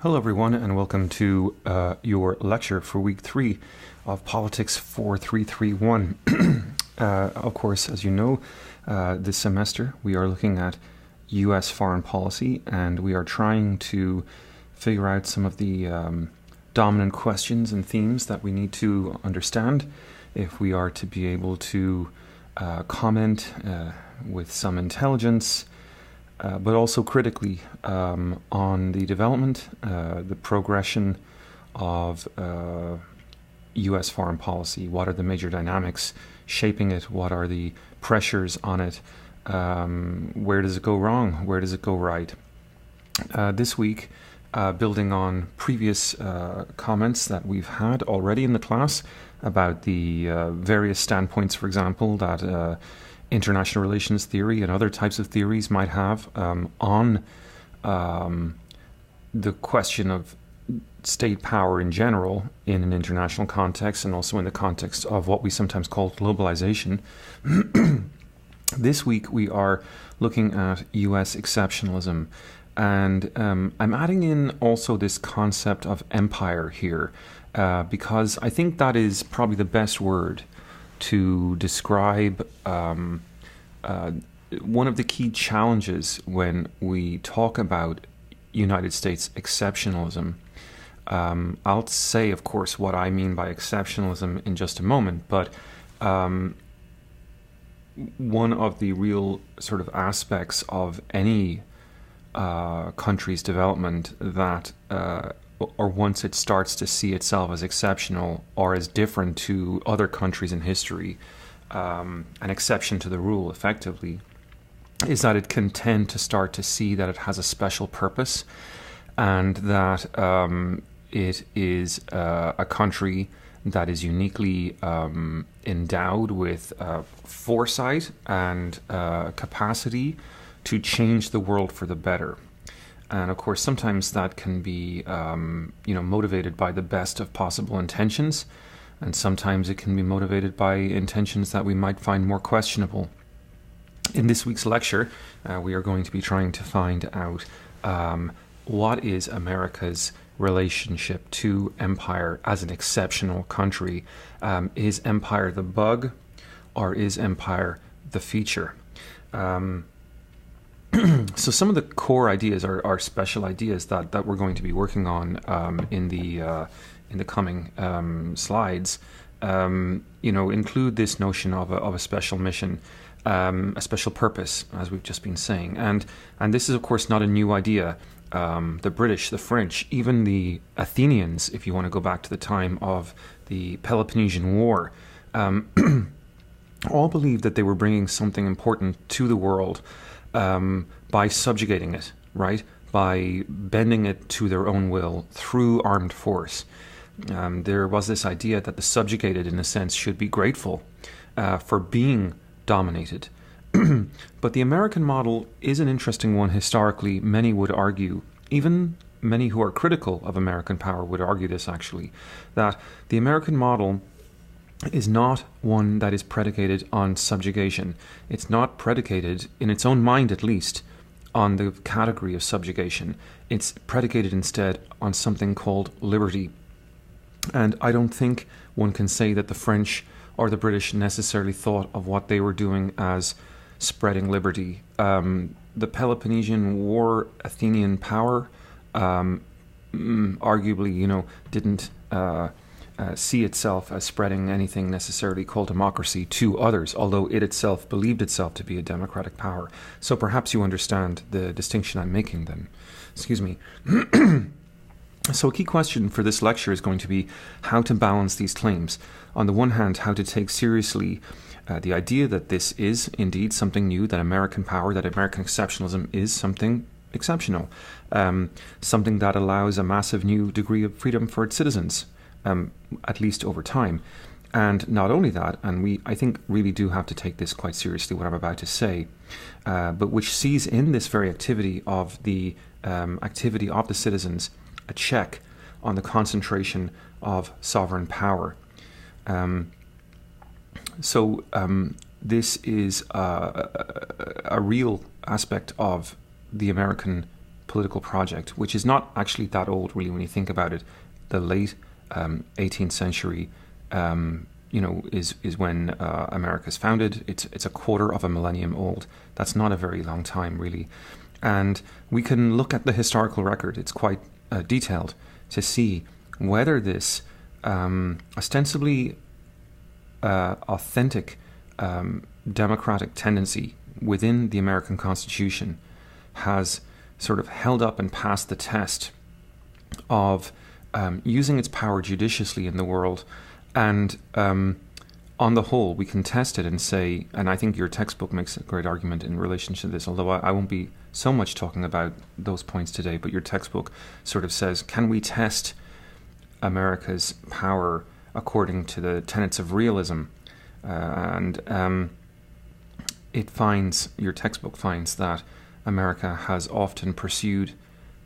Hello, everyone, and welcome to your lecture for week 3 of Politics 4331. Of course, as you know, this semester we are looking at U.S. foreign policy, and we are trying to figure out some of the dominant questions and themes that we need to understand if we are to be able to comment with some intelligence, but also critically on the development, the progression of U.S. foreign policy. What are the major dynamics shaping it? What are the pressures on it? Where does it go wrong? Where does it go right? This week, building on previous comments that we've had already in the class about the various standpoints, for example, that international relations theory and other types of theories might have on the question of state power in general in an international context, and also in the context of what we sometimes call globalization. This week we are looking at U.S. exceptionalism, and I'm adding in also this concept of empire here, because I think that is probably the best word to describe one of the key challenges when we talk about United States exceptionalism. I'll say, of course, what I mean by exceptionalism in just a moment, but one of the real sort of aspects of any country's development that or once it starts to see itself as exceptional or as different to other countries in history, an exception to the rule, effectively, is that it can tend to start to see that it has a special purpose, and that it is a country that is uniquely endowed with foresight and capacity to change the world for the better. And of course, sometimes that can be, motivated by the best of possible intentions, and sometimes it can be motivated by intentions that we might find more questionable. In this week's lecture, we are going to be trying to find out what is America's relationship to empire as an exceptional country. Is empire the bug, or is empire the feature? So some of the core ideas are special ideas that we're going to be working on in the coming slides. Include this notion of a special mission, a special purpose, as we've just been saying, and this is of course not a new idea. The British, the French, even the Athenians, if you want to go back to the time of the Peloponnesian War, all believed that they were bringing something important to the world by subjugating it, right? By bending it to their own will through armed force. There was this idea that the subjugated, in a sense, should be grateful for being dominated. But the American model is an interesting one historically. Many would argue, even many who are critical of American power would argue this actually, that the American model is not one that is predicated on subjugation. It's not predicated, in its own mind at least, on the category of subjugation. It's predicated instead on something called liberty. And I don't think one can say that the French or the British necessarily thought of what they were doing as spreading liberty. The Peloponnesian War, Athenian power, arguably, didn't see itself as spreading anything necessarily called democracy to others, although it itself believed itself to be a democratic power. So perhaps you understand the distinction I'm making then. Excuse me. So a key question for this lecture is going to be how to balance these claims. On the one hand, how to take seriously the idea that this is indeed something new, that American power, that American exceptionalism is something exceptional, something that allows a massive new degree of freedom for its citizens, at least over time. And not only that, and I think really do have to take this quite seriously, what I'm about to say, but which sees in this very activity of the citizens a check on the concentration of sovereign power. So this is a real aspect of the American political project, which is not actually that old, really, when you think about it. The late 18th century, is when America's founded. It's a quarter of a millennium old. That's not a very long time, really. And we can look at the historical record. It's quite detailed to see whether this ostensibly authentic democratic tendency within the American Constitution has sort of held up and passed the test of using its power judiciously in the world. And on the whole, we can test it and say, and I think your textbook makes a great argument in relation to this, although I won't be so much talking about those points today, but your textbook sort of says, can we test America's power according to the tenets of realism? Your textbook finds that America has often pursued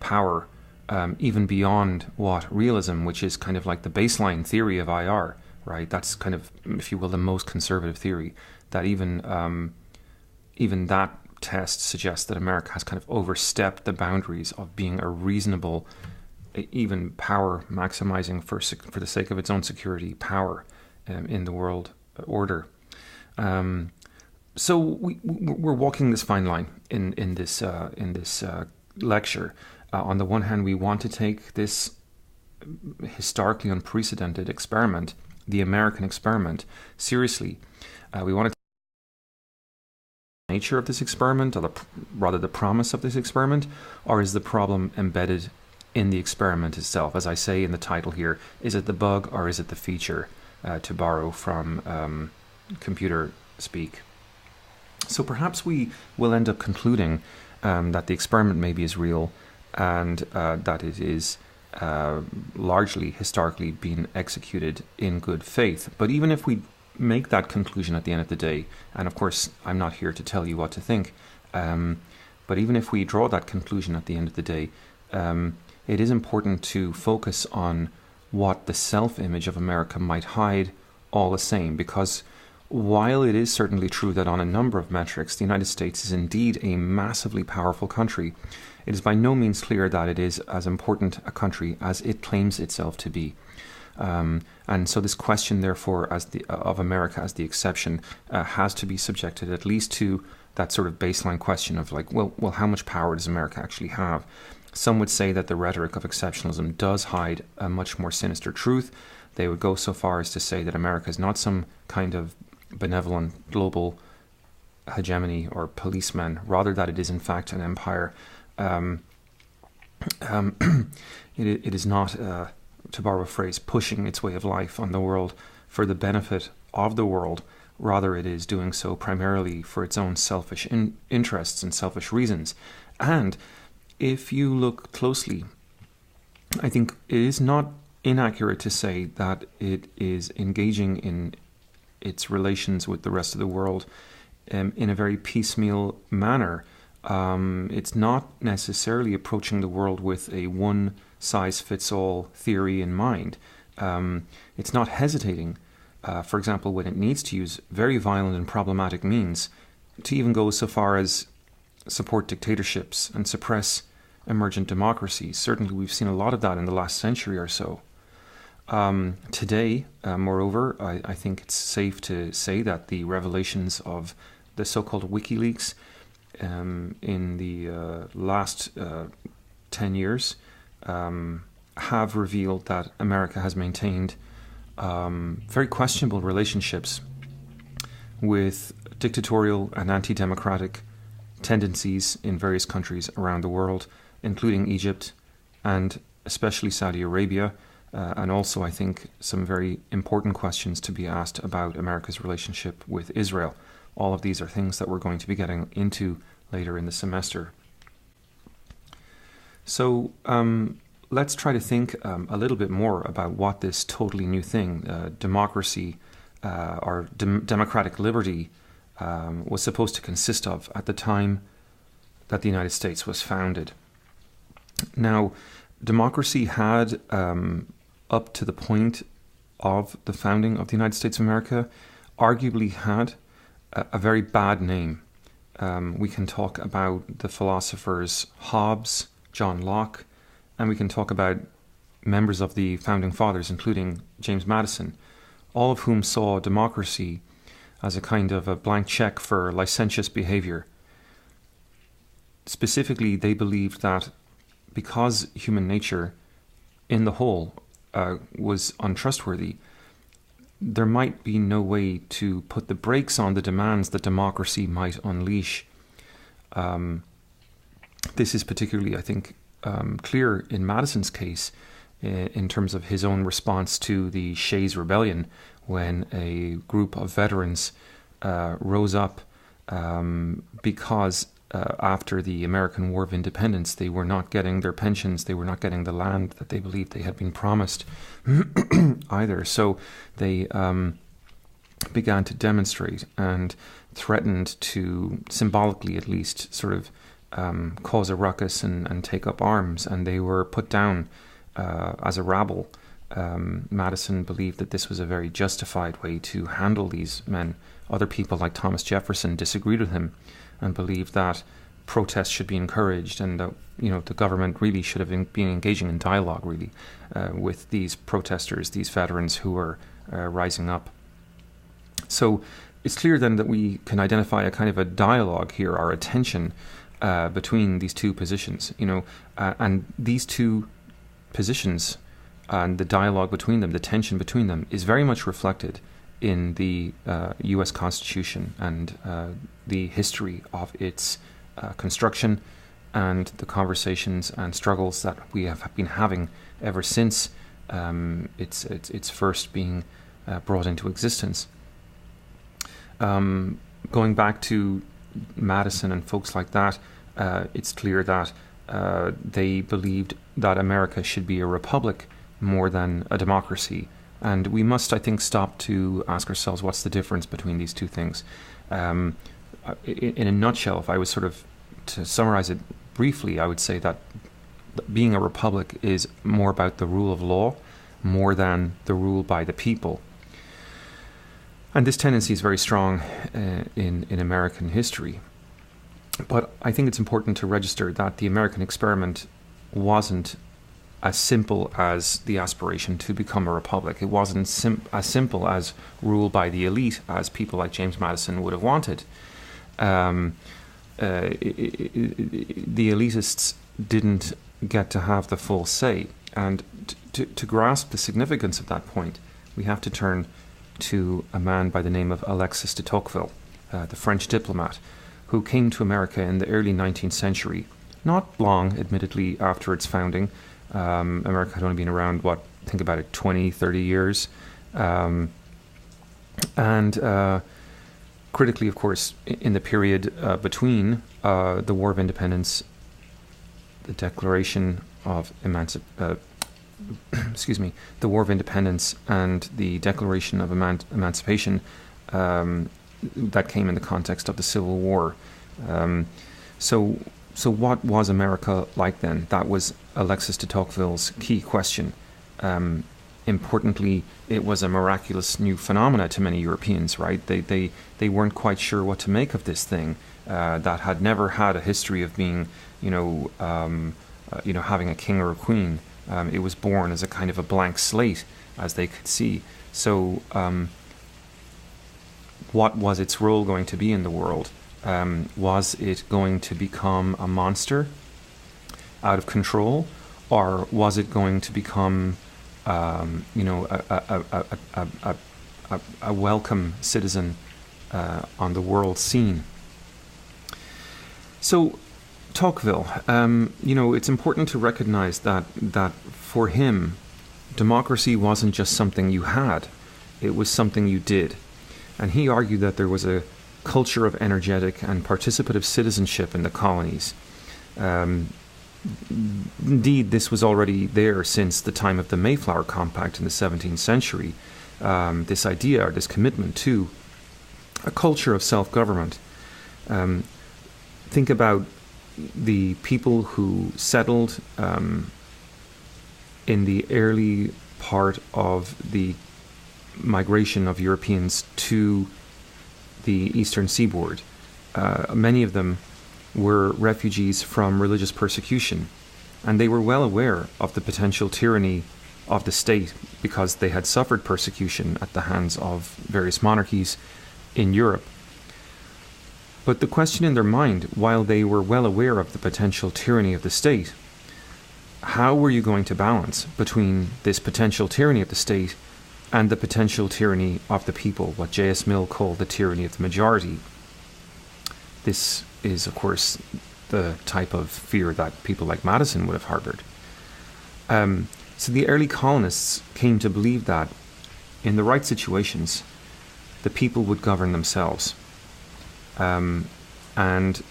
power even beyond what realism, which is kind of like the baseline theory of IR, right? That's kind of, if you will, the most conservative theory, that even that test suggests that America has kind of overstepped the boundaries of being a reasonable, even power maximizing for the sake of its own security, power in the world order. So we're walking this fine line in this lecture. On the one hand, we want to take this historically unprecedented experiment, the American experiment, seriously. We want to take the nature of this experiment, or rather the promise of this experiment, or is the problem embedded in the experiment itself? As I say in the title here, is it the bug or is it the feature, to borrow from computer speak? So perhaps we will end up concluding that the experiment maybe is real, and that it is largely historically being executed in good faith. But even if we make that conclusion at the end of the day, and of course I'm not here to tell you what to think, but even if we draw that conclusion at the end of the day, it is important to focus on what the self-image of America might hide all the same, because while it is certainly true that on a number of metrics the United States is indeed a massively powerful country, it is by no means clear that it is as important a country as it claims itself to be. And so this question, therefore, of America as the exception has to be subjected at least to that sort of baseline question of like, well, how much power does America actually have? Some would say that the rhetoric of exceptionalism does hide a much more sinister truth. They would go so far as to say that America is not some kind of benevolent global hegemony or policeman, rather that it is in fact an empire. It is not, to borrow a phrase, pushing its way of life on the world for the benefit of the world. Rather, it is doing so primarily for its own selfish interests and selfish reasons. And if you look closely, I think it is not inaccurate to say that it is engaging in its relations with the rest of the world in a very piecemeal manner. It's not necessarily approaching the world with a one-size-fits-all theory in mind. It's not hesitating, for example, when it needs to use very violent and problematic means to even go so far as support dictatorships and suppress emergent democracies. Certainly we've seen a lot of that in the last century or so. Today, moreover, I think it's safe to say that the revelations of the so-called WikiLeaks in the last 10 years have revealed that America has maintained very questionable relationships with dictatorial and anti-democratic tendencies in various countries around the world, including Egypt and especially Saudi Arabia, and also I think some very important questions to be asked about America's relationship with Israel. All of these are things that we're going to be getting into later in the semester. So let's try to think a little bit more about what this totally new thing, democracy or democratic liberty, was supposed to consist of at the time that the United States was founded. Now, democracy had, up to the point of the founding of the United States of America, arguably had a very bad name. We can talk about the philosophers Hobbes, John Locke, and we can talk about members of the Founding Fathers, including James Madison, all of whom saw democracy as a kind of a blank check for licentious behavior. Specifically, they believed that because human nature in the whole was untrustworthy, there might be no way to put the brakes on the demands that democracy might unleash. This is particularly, I think, clear in Madison's case in terms of his own response to the Shays Rebellion, when a group of veterans rose up because after the American War of Independence, they were not getting their pensions, they were not getting the land that they believed they had been promised either. So they began to demonstrate and threatened to, symbolically at least, sort of cause a ruckus and take up arms, and they were put down as a rabble. Madison believed that this was a very justified way to handle these men. Other people like Thomas Jefferson disagreed with him and believed that protests should be encouraged, and that the government really should have been engaging in dialogue really with these protesters, these veterans who were rising up. So it's clear then that we can identify a kind of a dialogue here, or a tension between these two positions, and these two positions and the dialogue between them, the tension between them, is very much reflected in the U.S. Constitution and the history of its construction and the conversations and struggles that we have been having ever since its first being brought into existence. Going back to Madison and folks like that, it's clear that they believed that America should be a republic more than a democracy. And we must, I think, stop to ask ourselves, what's the difference between these two things? In a nutshell, if I was sort of to summarize it briefly, I would say that being a republic is more about the rule of law more than the rule by the people. And this tendency is very strong in American history. But I think it's important to register that the American experiment wasn't as simple as the aspiration to become a republic. It wasn't as simple as rule by the elite as people like James Madison would have wanted. The elitists didn't get to have the full say. And to grasp the significance of that point, we have to turn to a man by the name of Alexis de Tocqueville, the French diplomat, who came to America in the early 19th century, not long, admittedly, after its founding. America had only been around, think about it, 20, 30 years. And critically, of course, in the period between the War of Independence, the Declaration of the War of Independence and the Declaration of Emancipation, that came in the context of the Civil War. So what was America like then? That was Alexis de Tocqueville's key question. Importantly, it was a miraculous new phenomena to many Europeans, right? They weren't quite sure what to make of this thing that had never had a history of being, having a king or a queen. It was born as a kind of a blank slate, as they could see. So what was its role going to be in the world? Was it going to become a monster out of control, or was it going to become, a welcome citizen on the world scene? So, Tocqueville, it's important to recognize that for him, democracy wasn't just something you had; it was something you did. And he argued that there was a culture of energetic and participative citizenship in the colonies. Indeed, this was already there since the time of the Mayflower Compact in the 17th century. This idea, or this commitment to a culture of self-government. Think about the people who settled in the early part of the migration of Europeans to the eastern seaboard. Many of them were refugees from religious persecution. and they were well aware of the potential tyranny of the state because they had suffered persecution at the hands of various monarchies in Europe. But the question in their mind, while they were well aware of the potential tyranny of the state, how were you going to balance between this potential tyranny of the state and the potential tyranny of the people, what J.S. Mill called the tyranny of the majority? This is, of course, the type of fear that people like Madison would have harbored. So the early colonists came to believe that in the right situations, the people would govern themselves. And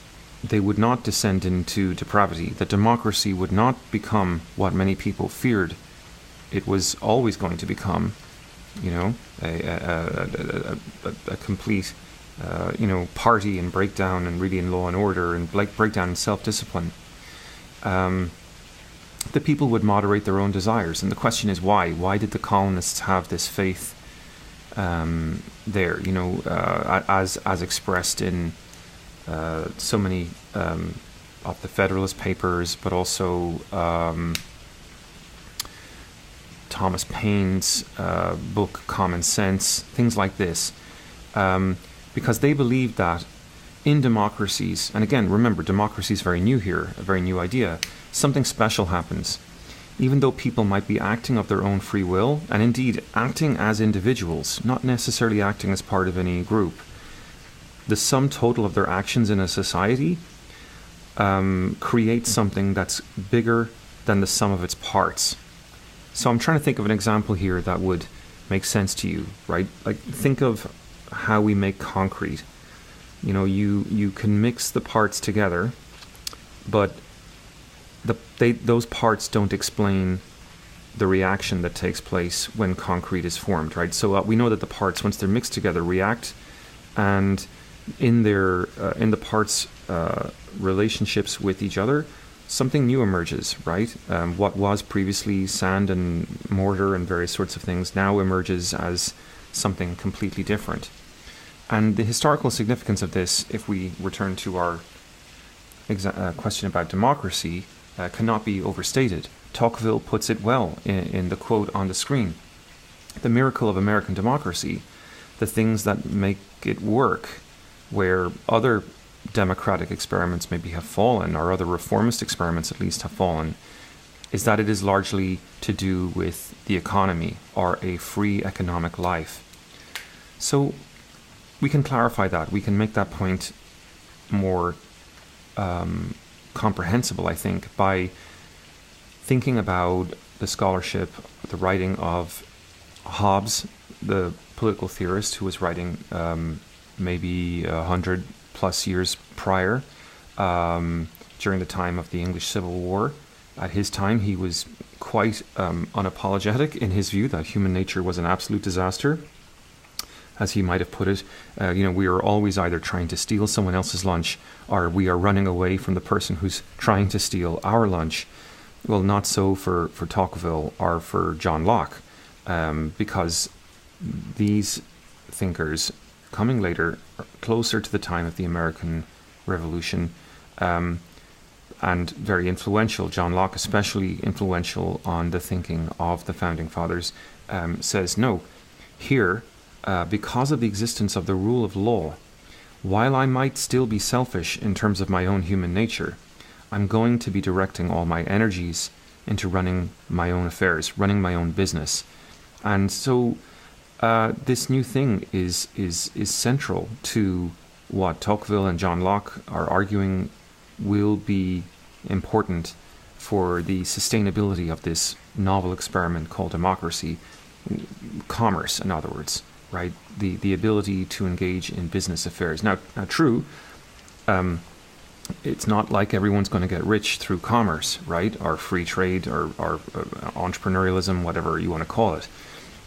they would not descend into depravity. That democracy would not become what many people feared it was always going to become, a complete, party and breakdown and really in law and order and breakdown in self-discipline. The people would moderate their own desires. And the question is why? Why did the colonists have this faith there, as expressed in so many of the Federalist Papers, but also Thomas Paine's book Common Sense, things like this, because they believed that in democracies, and again, remember, democracy is very new here, a very new idea, something special happens. Even though people might be acting of their own free will, and indeed acting as individuals, not necessarily acting as part of any group, the sum total of their actions in a society creates something that's bigger than the sum of its parts. So I'm trying to think of an example here that would make sense to you, right? Like, think of how we make concrete. You can mix the parts together, but those parts don't explain the reaction that takes place when concrete is formed, right? So we know that the parts, once they're mixed together, react, and in the parts' relationships with each other, something new emerges, right? What was previously sand and mortar and various sorts of things now emerges as something completely different. And the historical significance of this, if we return to our question about democracy, cannot be overstated. Tocqueville puts it well in the quote on the screen. The miracle of American democracy, the things that make it work, where other democratic experiments maybe have fallen, or other reformist experiments at least have fallen, is that it is largely to do with the economy, or a free economic life. So we can clarify that. We can make that point more comprehensible, I think, by thinking about the scholarship, the writing of Hobbes, the political theorist who was writing maybe 100 plus years prior, during the time of the English Civil War. At his time, he was quite unapologetic in his view that human nature was an absolute disaster. As he might have put it, we are always either trying to steal someone else's lunch, or we are running away from the person who's trying to steal our lunch. Well, not so for Tocqueville or for John Locke, because these thinkers, coming later, closer to the time of the American Revolution, and very influential, John Locke especially influential on the thinking of the Founding Fathers, says, no, here, because of the existence of the rule of law, while I might still be selfish in terms of my own human nature, I'm going to be directing all my energies into running my own affairs, running my own business. And so this new thing is central to what Tocqueville and John Locke are arguing will be important for the sustainability of this novel experiment called democracy, commerce, in other words, right? The ability to engage in business affairs. Now true, it's not like everyone's going to get rich through commerce, right? Or free trade, or entrepreneurialism, whatever you want to call it.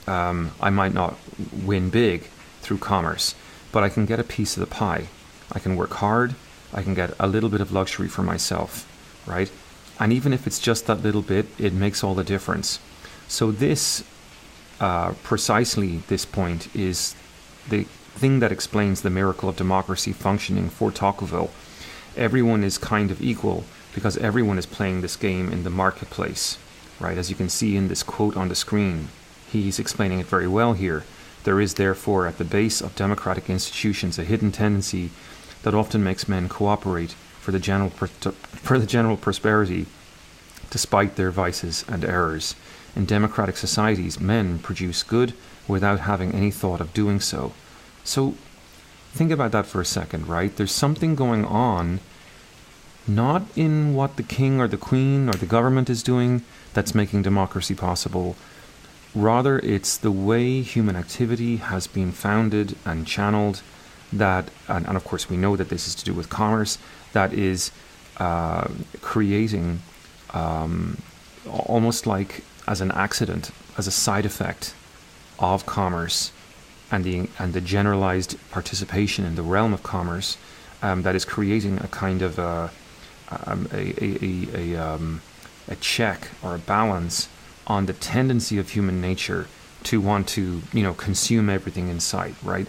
I might not win big through commerce, but I can get a piece of the pie. I can work hard. I can get a little bit of luxury for myself, right? And even if it's just that little bit, it makes all the difference. So this, precisely this point, is the thing that explains the miracle of democracy functioning for Tocqueville. Everyone is kind of equal because everyone is playing this game in the marketplace, right? As you can see in this quote on the screen, he's explaining it very well here. There is therefore at the base of democratic institutions a hidden tendency that often makes men cooperate for the general prosperity despite their vices and errors. In democratic societies, men produce good without having any thought of doing so. So think about that for a second, right? There's something going on, not in what the king or the queen or the government is doing that's making democracy possible. Rather, it's the way human activity has been founded and channeled that, and of course we know that this is to do with commerce, that is creating almost like as an accident, as a side effect of commerce and the generalized participation in the realm of commerce, that is creating a kind of a check or a balance on the tendency of human nature to want to, consume everything in sight, right?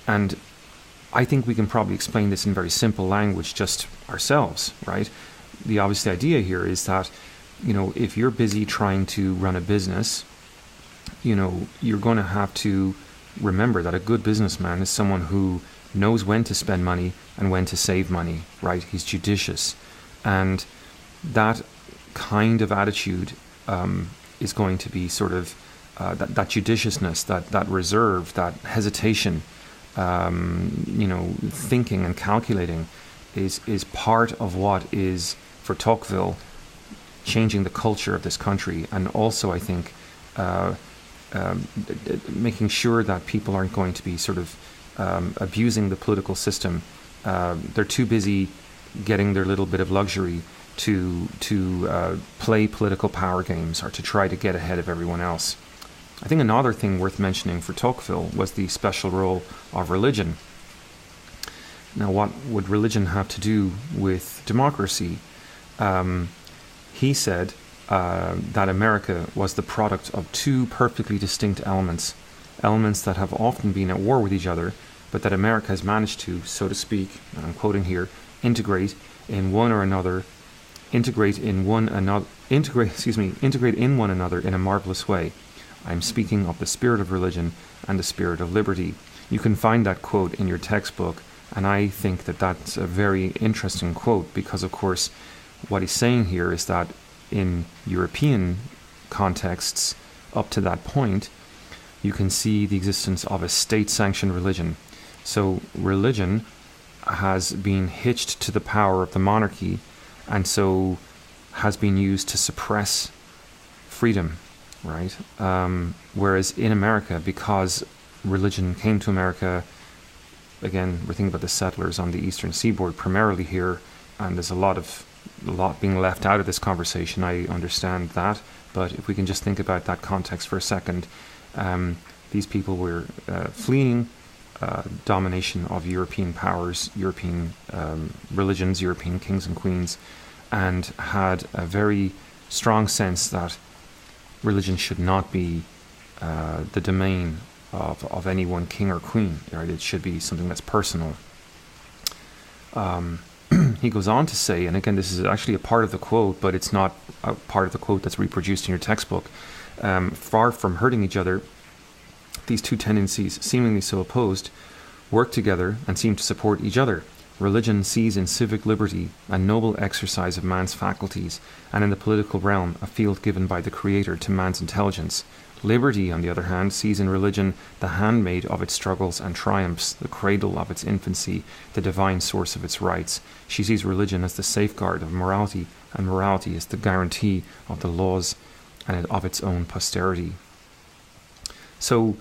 And I think we can probably explain this in very simple language just ourselves, right? The obvious idea here is that, if you're busy trying to run a business, you're going to have to remember that a good businessman is someone who knows when to spend money and when to save money, right? He's judicious. And that kind of attitude is going to be sort of that judiciousness, that reserve, that hesitation, thinking and calculating is part of what is, for Tocqueville, changing the culture of this country, and also I think making sure that people aren't going to be sort of abusing the political system. They're too busy getting their little bit of luxury to play political power games or to try to get ahead of everyone else. I think another thing worth mentioning for Tocqueville was the special role of religion. Now, what would religion have to do with democracy? He said that America was the product of two perfectly distinct elements that have often been at war with each other, but that America has managed to, so to speak, and I'm quoting here, integrate in one another in a marvelous way. I'm speaking of the spirit of religion and the spirit of liberty. You can find that quote in your textbook, and I think that that's a very interesting quote because, of course, what he's saying here is that in European contexts up to that point, you can see the existence of a state-sanctioned religion. So religion has been hitched to the power of the monarchy, and so has been used to suppress freedom, right? Whereas in America, because religion came to America, again, we're thinking about the settlers on the eastern seaboard primarily here, and there's a lot being left out of this conversation, I understand that, but if we can just think about that context for a second, these people were fleeing domination of European powers, European religions, European kings and queens, and had a very strong sense that religion should not be the domain of any one king or queen, right? It should be something that's personal. He goes on to say, and again, this is actually a part of the quote, but it's not a part of the quote that's reproduced in your textbook. Far from hurting each other, these two tendencies, seemingly so opposed, work together and seem to support each other. Religion sees in civic liberty a noble exercise of man's faculties, and in the political realm a field given by the Creator to man's intelligence. Liberty, on the other hand, sees in religion the handmaid of its struggles and triumphs, the cradle of its infancy, the divine source of its rights. She sees religion as the safeguard of morality, and morality as the guarantee of the laws and of its own posterity. So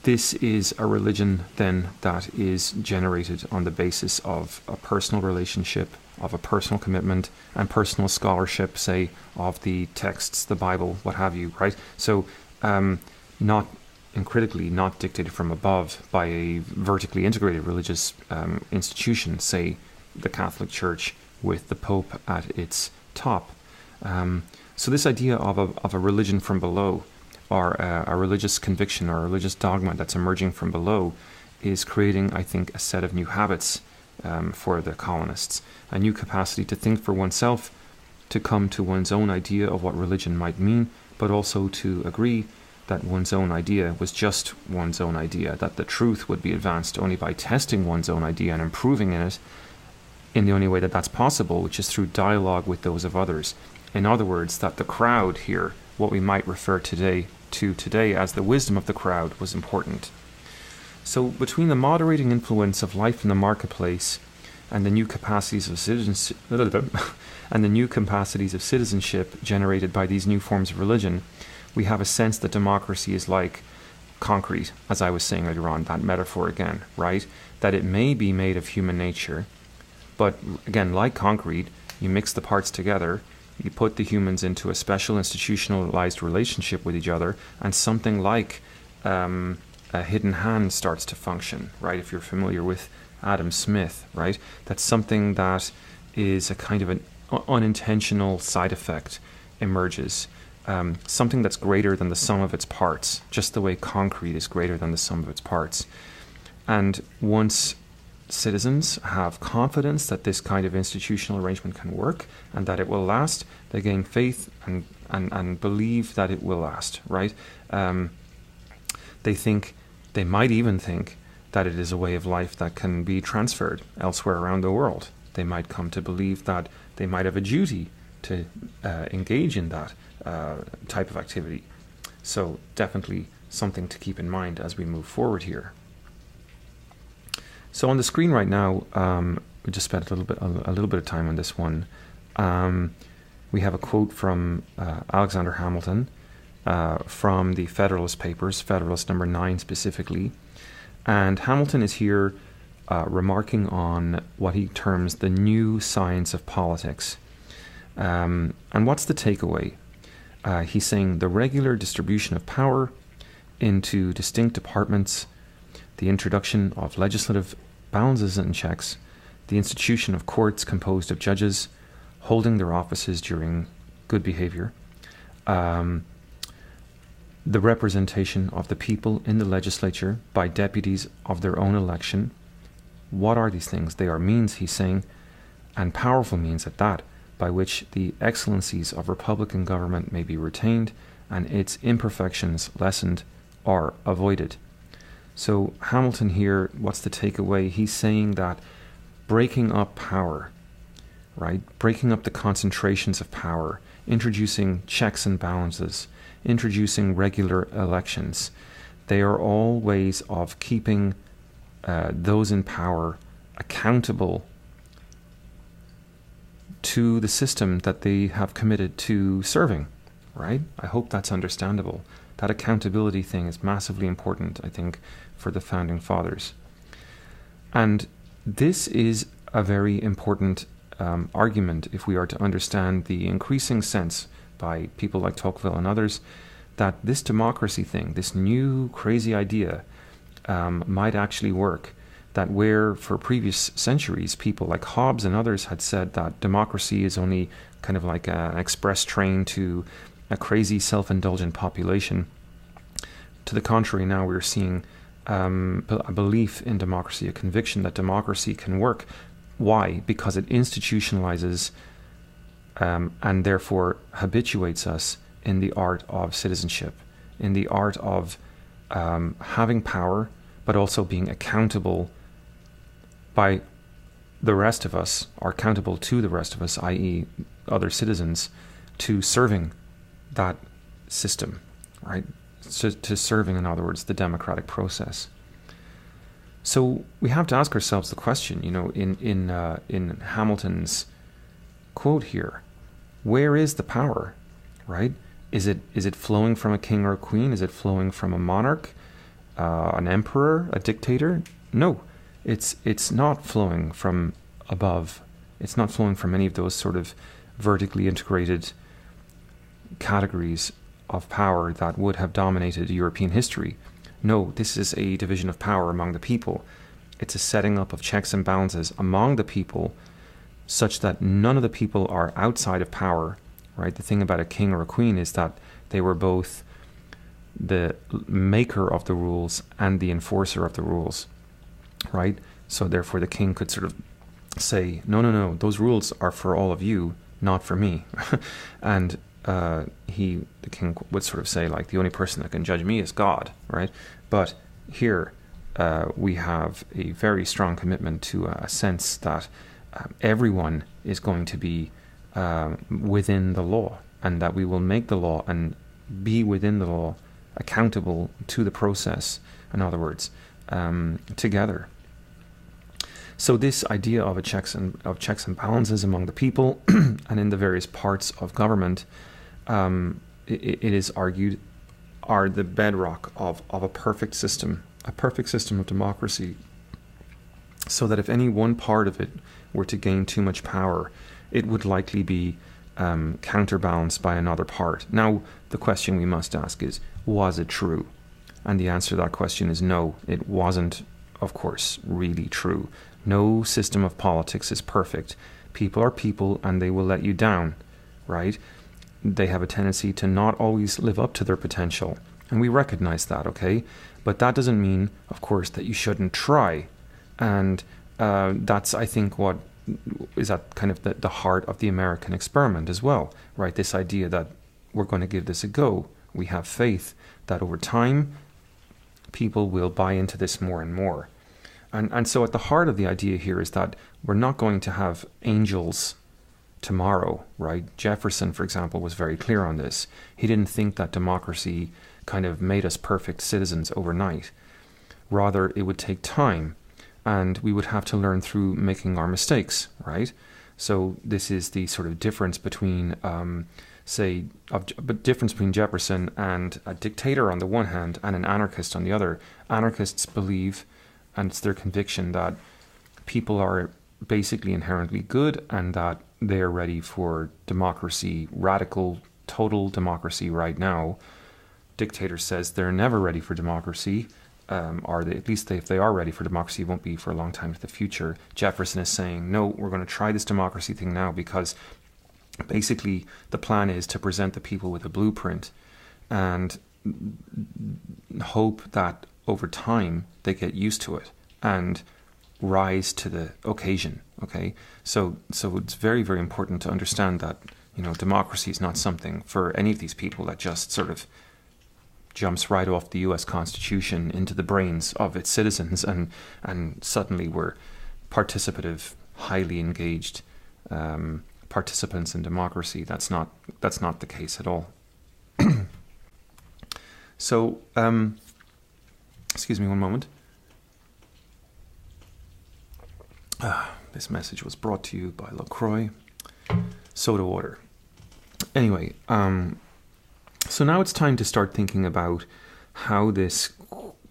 this is a religion, then, that is generated on the basis of a personal relationship, of a personal commitment, and personal scholarship, say, of the texts, the Bible, what have you, right? So, not uncritically, not dictated from above by a vertically integrated religious institution, say, the Catholic Church, with the Pope at its top. So this idea of a religion from below, or a religious conviction or a religious dogma that's emerging from below, is creating, I think, a set of new habits for the colonists. A new capacity to think for oneself, to come to one's own idea of what religion might mean, but also to agree that one's own idea was just one's own idea, that the truth would be advanced only by testing one's own idea and improving in it in the only way that that's possible, which is through dialogue with those of others. In other words, that the crowd here, what we might refer today as the wisdom of the crowd, was important. So between the moderating influence of life in the marketplace and the new capacities of citizenship generated by these new forms of religion, we have a sense that democracy is like concrete, as I was saying earlier on, that metaphor again, right? That it may be made of human nature, but again, like concrete, you mix the parts together, you put the humans into a special institutionalized relationship with each other, and something like a hidden hand starts to function, right? If you're familiar with Adam Smith, right? That's something that is a kind of an unintentional side effect emerges. Something that's greater than the sum of its parts, just the way concrete is greater than the sum of its parts. And once citizens have confidence that this kind of institutional arrangement can work and that it will last, they gain faith and believe that it will last, right? They might even think that it is a way of life that can be transferred elsewhere around the world. They might come to believe that they might have a duty to engage in that type of activity. So definitely something to keep in mind as we move forward here. So on the screen right now, we just spent a little bit of time on this one. We have a quote from Alexander Hamilton from the Federalist Papers, Federalist number 9 specifically. And Hamilton is here remarking on what he terms the new science of politics. And what's the takeaway? He's saying the regular distribution of power into distinct departments, the introduction of legislative balances and checks, the institution of courts composed of judges holding their offices during good behavior, the representation of the people in the legislature by deputies of their own election. What are these things? They are means, he's saying, and powerful means at that, by which the excellencies of republican government may be retained and its imperfections lessened or avoided. So Hamilton here, what's the takeaway? He's saying that breaking up power, right? Breaking up the concentrations of power, introducing checks and balances, introducing regular elections. They are all ways of keeping those in power accountable to the system that they have committed to serving, right? I hope that's understandable. That accountability thing is massively important, I think, for the Founding Fathers. And this is a very important argument if we are to understand the increasing sense by people like Tocqueville and others that this democracy thing, this new crazy idea, might actually work. That where for previous centuries people like Hobbes and others had said that democracy is only kind of like an express train to a crazy self-indulgent population, to the contrary, now we're seeing a belief in democracy, a conviction that democracy can work. Why? Because it institutionalizes and therefore habituates us in the art of citizenship, in the art of having power, but also being accountable by the rest of us, or accountable to the rest of us, i.e. other citizens, to serving that system, right? To serving, in other words, the democratic process. So we have to ask ourselves the question, in Hamilton's quote here, where is the power, right? Is it flowing from a king or a queen? Is it flowing from a monarch, an emperor, a dictator? No, it's not flowing from above. It's not flowing from any of those sort of vertically integrated categories of power that would have dominated European history. No, this is a division of power among the people. It's a setting up of checks and balances among the people such that none of the people are outside of power, right? The thing about a king or a queen is that they were both the maker of the rules and the enforcer of the rules, right? So therefore the king could sort of say, no, those rules are for all of you, not for me. And the king would sort of say, like, the only person that can judge me is God, right? But here we have a very strong commitment to a sense that everyone is going to be within the law, and that we will make the law and be within the law, accountable to the process, in other words, together. So this idea of checks and balances among the people and in the various parts of government, it is argued, are the bedrock of a perfect system of democracy, so that if any one part of it were to gain too much power, it would likely be counterbalanced by another part. Now, the question we must ask is, was it true? And the answer to that question is no, it wasn't, of course, really true. No system of politics is perfect. People are people, and they will let you down, right? They have a tendency to not always live up to their potential, and we recognize that, okay? But that doesn't mean, of course, that you shouldn't try. And that's, I think, what is at kind of the heart of the American experiment as well, right? This idea that we're going to give this a go. We have faith that over time, people will buy into this more and more. And so at the heart of the idea here is that we're not going to have angels tomorrow, right? Jefferson, for example, was very clear on this. He didn't think that democracy kind of made us perfect citizens overnight. Rather, it would take time, and we would have to learn through making our mistakes, right? So this is the sort of difference between, difference between Jefferson and a dictator on the one hand and an anarchist on the other. Anarchists believe, and it's their conviction, that people are basically inherently good and that they are ready for democracy, radical, total democracy right now. Dictator says they're never ready for democracy, or at least if they are ready for democracy, it won't be for a long time into the future. Jefferson is saying, no, we're going to try this democracy thing now, because basically the plan is to present the people with a blueprint and hope that over time they get used to it and rise to the occasion. Okay, so it's very, very important to understand that, democracy is not something for any of these people that just sort of jumps right off the US Constitution into the brains of its citizens and suddenly we're participative, highly engaged participants in democracy. That's not the case at all. So excuse me one moment. This message was brought to you by LaCroix. Soda water. Anyway, so now it's time to start thinking about how this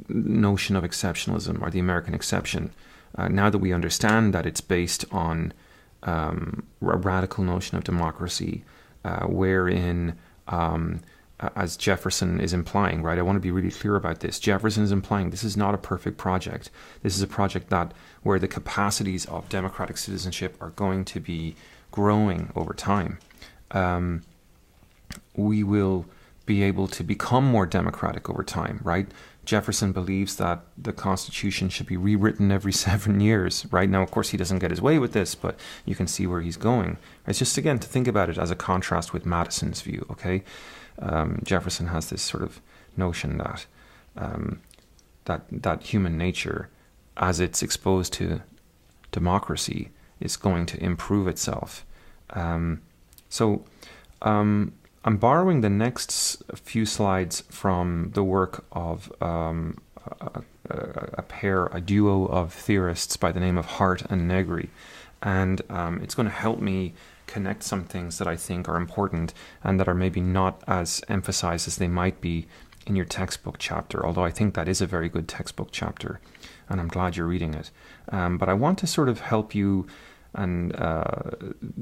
notion of exceptionalism, or the American exception, now that we understand that it's based on a radical notion of democracy, wherein as Jefferson is implying, right? I want to be really clear about this. Jefferson is implying this is not a perfect project. This is a project where the capacities of democratic citizenship are going to be growing over time. We will be able to become more democratic over time, right? Jefferson believes that the Constitution should be rewritten every 7 years, right? Now, of course, he doesn't get his way with this, but you can see where he's going. It's just, again, to think about it as a contrast with Madison's view, okay? Jefferson has this sort of notion that that human nature, as it's exposed to democracy, is going to improve itself. So I'm borrowing the next few slides from the work of a duo of theorists by the name of Hart and Negri, and it's going to help me connect some things that I think are important and that are maybe not as emphasized as they might be in your textbook chapter, although I think that is a very good textbook chapter, and I'm glad you're reading it. But I want to sort of help you and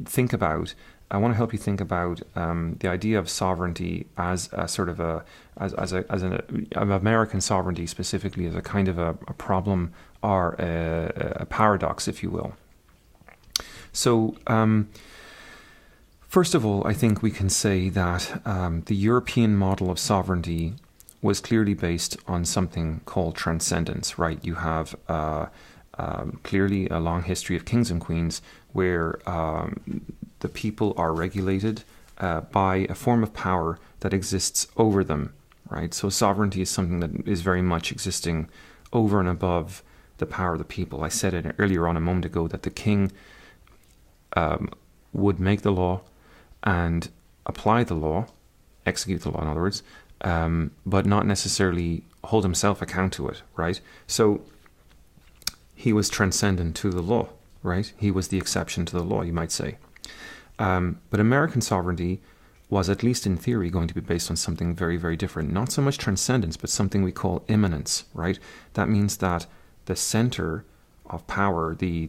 think about the idea of sovereignty as a sort of an American sovereignty specifically as a kind of a problem or a paradox, if you will. So, first of all, I think we can say that the European model of sovereignty was clearly based on something called transcendence, right? You have clearly a long history of kings and queens where the people are regulated by a form of power that exists over them, right? So sovereignty is something that is very much existing over and above the power of the people. I said it earlier on a moment ago that the king would make the law and apply the law, execute the law in other words, but not necessarily hold himself account to it, right? So he was transcendent to the law, right? He was the exception to the law, you might say. But American sovereignty was, at least in theory, going to be based on something very, very different. Not so much transcendence, but something we call immanence, right? That means that the center of power, the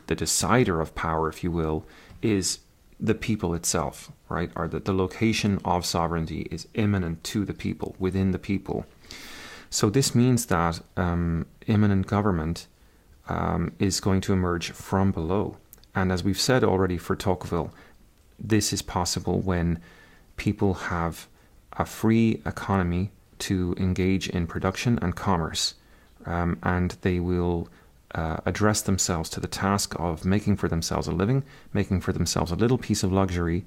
decider of power, if you will, is the people itself, right? Or the location of sovereignty is immanent to the people, within the people. So this means that immanent government is going to emerge from below. And as we've said already for Tocqueville, this is possible when people have a free economy to engage in production and commerce, and they will address themselves to the task of making for themselves a living, making for themselves a little piece of luxury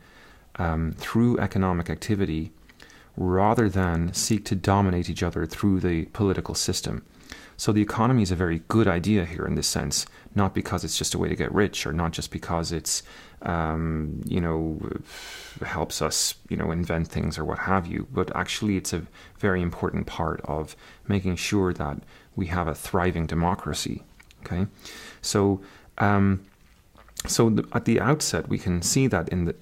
through economic activity, rather than seek to dominate each other through the political system. So the economy is a very good idea here in this sense, not because it's just a way to get rich, or not just because it's, helps us, invent things or what have you, but actually it's a very important part of making sure that we have a thriving democracy. Okay, so at the outset, we can see that in the,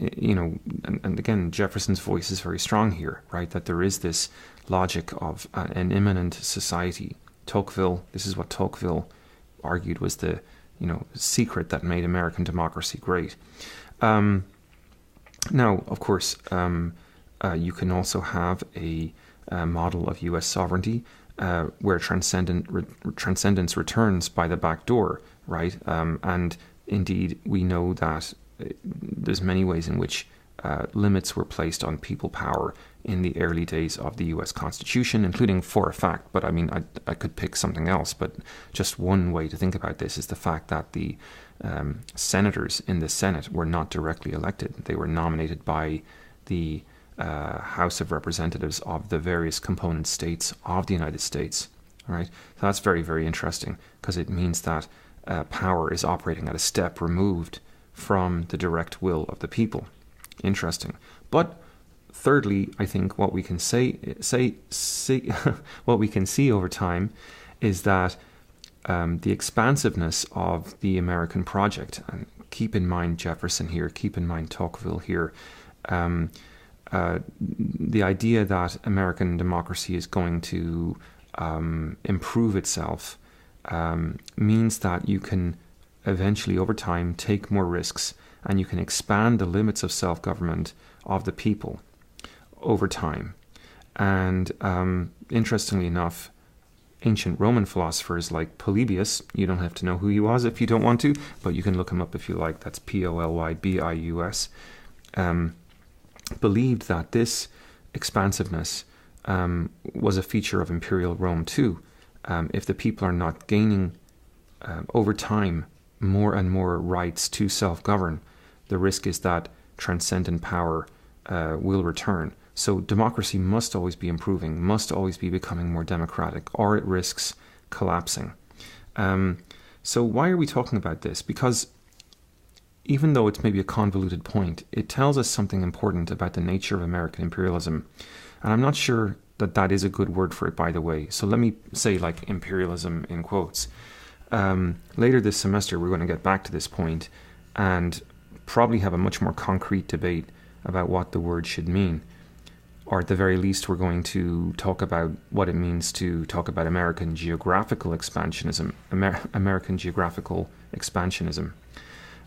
and again, Jefferson's voice is very strong here, right? That there is this logic of an immanent society. Tocqueville, this is what Tocqueville argued was the, secret that made American democracy great. Now, of course, you can also have a model of U.S. sovereignty where transcendence returns by the back door, right? And indeed, we know that there's many ways in which limits were placed on people power in the early days of the U.S. Constitution, including for a fact, but I mean, I could pick something else, but just one way to think about this is the fact that the senators in the Senate were not directly elected. They were nominated by the House of Representatives of the various component states of the United States. All right, so that's very, very interesting, because it means that power is operating at a step removed from the direct will of the people. Interesting. But thirdly, I think what we can what we can see over time is that the expansiveness of the American project, and keep in mind Jefferson here, keep in mind Tocqueville here, the idea that American democracy is going to improve itself means that you can eventually, over time, take more risks, and you can expand the limits of self-government of the people over time. And interestingly enough, ancient Roman philosophers like Polybius, you don't have to know who he was if you don't want to, but you can look him up if you like, that's Polylbius, believed that this expansiveness was a feature of imperial Rome too. If the people are not gaining over time more and more rights to self-govern, the risk is that transcendent power will return. So democracy must always be improving, must always be becoming more democratic, or it risks collapsing. So why are we talking about this? Because even though it's maybe a convoluted point, it tells us something important about the nature of American imperialism. And I'm not sure that that is a good word for it, by the way. So let me say, like, imperialism in quotes. Later this semester, we're going to get back to this point and probably have a much more concrete debate about what the word should mean. Or at the very least, we're going to talk about what it means to talk about American geographical expansionism. American geographical expansionism.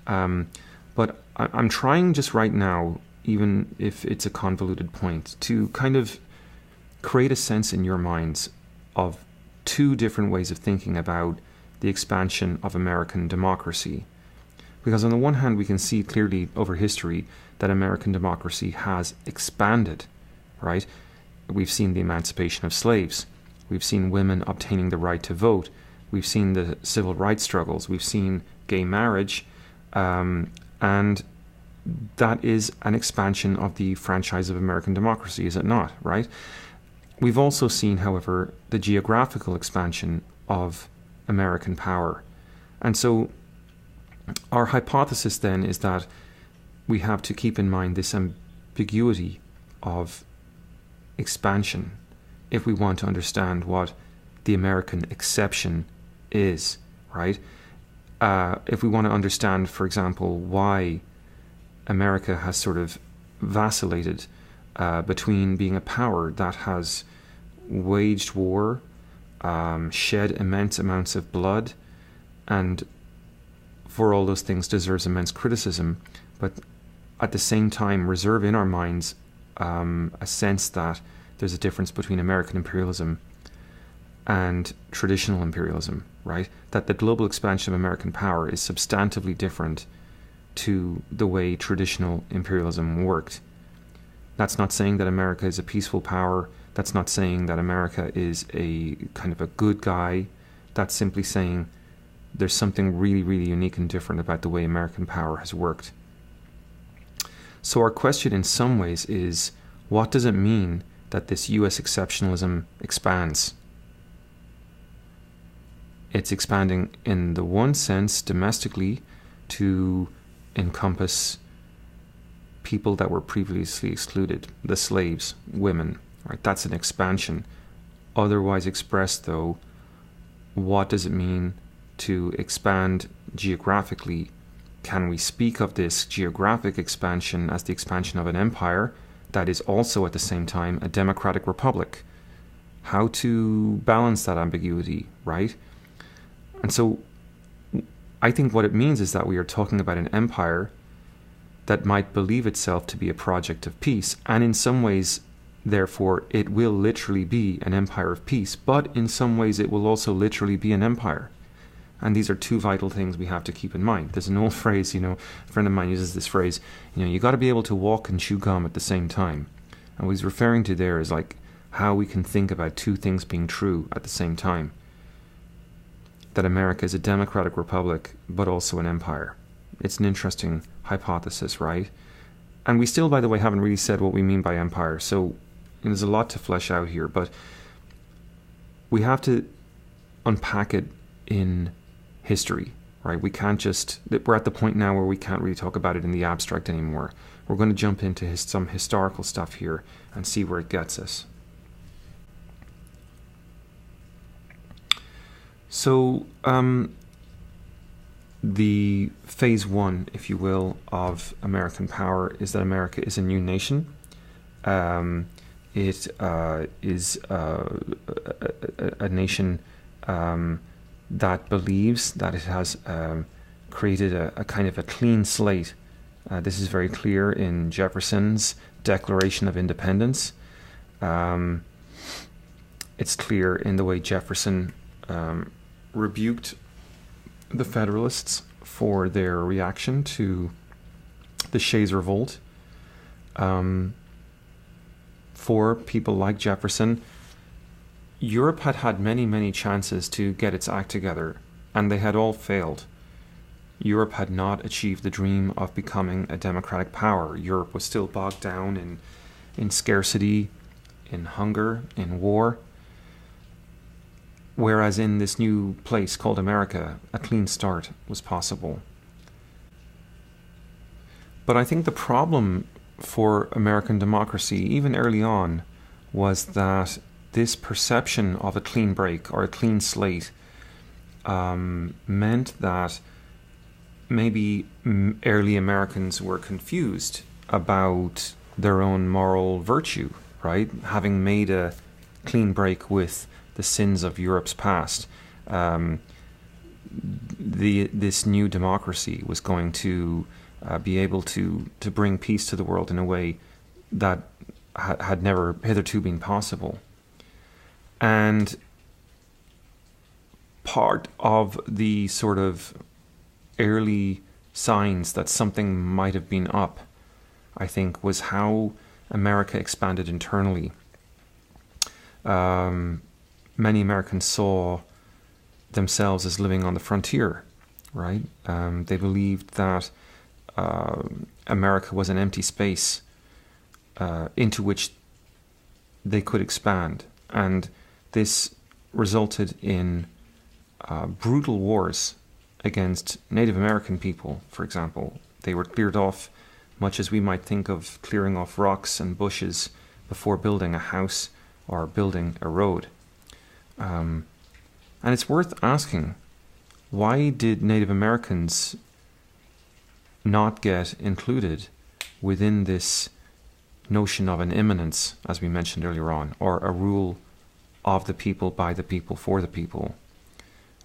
But I'm trying just right now, even if it's a convoluted point, to kind of create a sense in your minds of two different ways of thinking about the expansion of American democracy. Because on the one hand, we can see clearly over history that American democracy has expanded, right? We've seen the emancipation of slaves. We've seen women obtaining the right to vote. we've seen the civil rights struggles, we've seen gay marriage, and that is an expansion of the franchise of American democracy, is it not, right? We've also seen, however, the geographical expansion of American power. And so our hypothesis then is that we have to keep in mind this ambiguity of expansion if we want to understand what the American exception is, right? If we want to understand, for example, why America has sort of vacillated between being a power that has waged war, shed immense amounts of blood, and for all those things deserves immense criticism, but at the same time reserve in our minds a sense that there's a difference between American imperialism and traditional imperialism, right? That the global expansion of American power is substantively different to the way traditional imperialism worked. That's not saying that America is a peaceful power. That's not saying that America is a kind of a good guy. That's simply saying there's something really, really unique and different about the way American power has worked. So our question in some ways is, what does it mean that this US exceptionalism expands? It's expanding in the one sense domestically to encompass people that were previously excluded, the slaves, women, right? That's an expansion. Otherwise expressed, though, what does it mean to expand geographically? Can we speak of this geographic expansion as the expansion of an empire that is also at the same time a democratic republic? How to balance that ambiguity, right? And so I think what it means is that we are talking about an empire that might believe itself to be a project of peace, and in some ways, therefore, it will literally be an empire of peace, but in some ways it will also literally be an empire. And these are two vital things we have to keep in mind. There's an old phrase, a friend of mine uses this phrase, you got to be able to walk and chew gum at the same time. And what he's referring to there is like how we can think about two things being true at the same time. That America is a democratic republic, but also an empire. It's an interesting hypothesis, right? And we still, by the way, haven't really said what we mean by empire. So there's a lot to flesh out here, but we have to unpack it in history, right? We can't we're at the point now where we can't really talk about it in the abstract anymore. We're going to jump into some historical stuff here and see where it gets us. So, the phase one, if you will, of American power is that America is a new nation. It is a nation that believes that it has created a kind of a clean slate. This is very clear in Jefferson's Declaration of Independence. It's clear in the way Jefferson rebuked the Federalists for their reaction to the Shays Revolt. For people like Jefferson, Europe had had many, many chances to get its act together, and they had all failed. Europe had not achieved the dream of becoming a democratic power. Europe was still bogged down in scarcity, in hunger, in war. Whereas in this new place called America, a clean start was possible. But I think the problem for American democracy, even early on, was that this perception of a clean break or a clean slate meant that maybe early Americans were confused about their own moral virtue, right? Having made a clean break with the sins of Europe's past, this new democracy was going to be able to bring peace to the world in a way that had never hitherto been possible. And part of the sort of early signs that something might have been up, I think, was how America expanded internally. Many Americans saw themselves as living on the frontier, right? They believed that America was an empty space into which they could expand. And this resulted in brutal wars against Native American people, for example. They were cleared off, much as we might think of clearing off rocks and bushes before building a house or building a road. And it's worth asking, why did Native Americans not get included within this notion of an immanence, as we mentioned earlier on, or a rule of the people, by the people, for the people?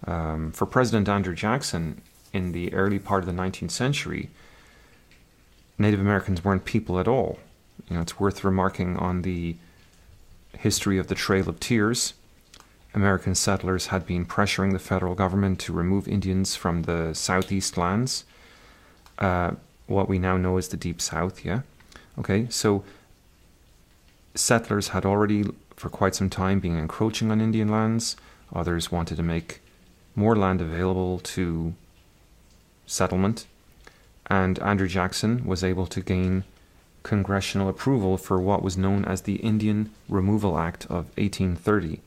For President Andrew Jackson, in the early part of the 19th century, Native Americans weren't people at all. It's worth remarking on the history of the Trail of Tears. American settlers had been pressuring the federal government to remove Indians from the southeast lands, what we now know as the Deep South, yeah? Okay, so settlers had already, for quite some time, been encroaching on Indian lands. Others wanted to make more land available to settlement. And Andrew Jackson was able to gain congressional approval for what was known as the Indian Removal Act of 1830,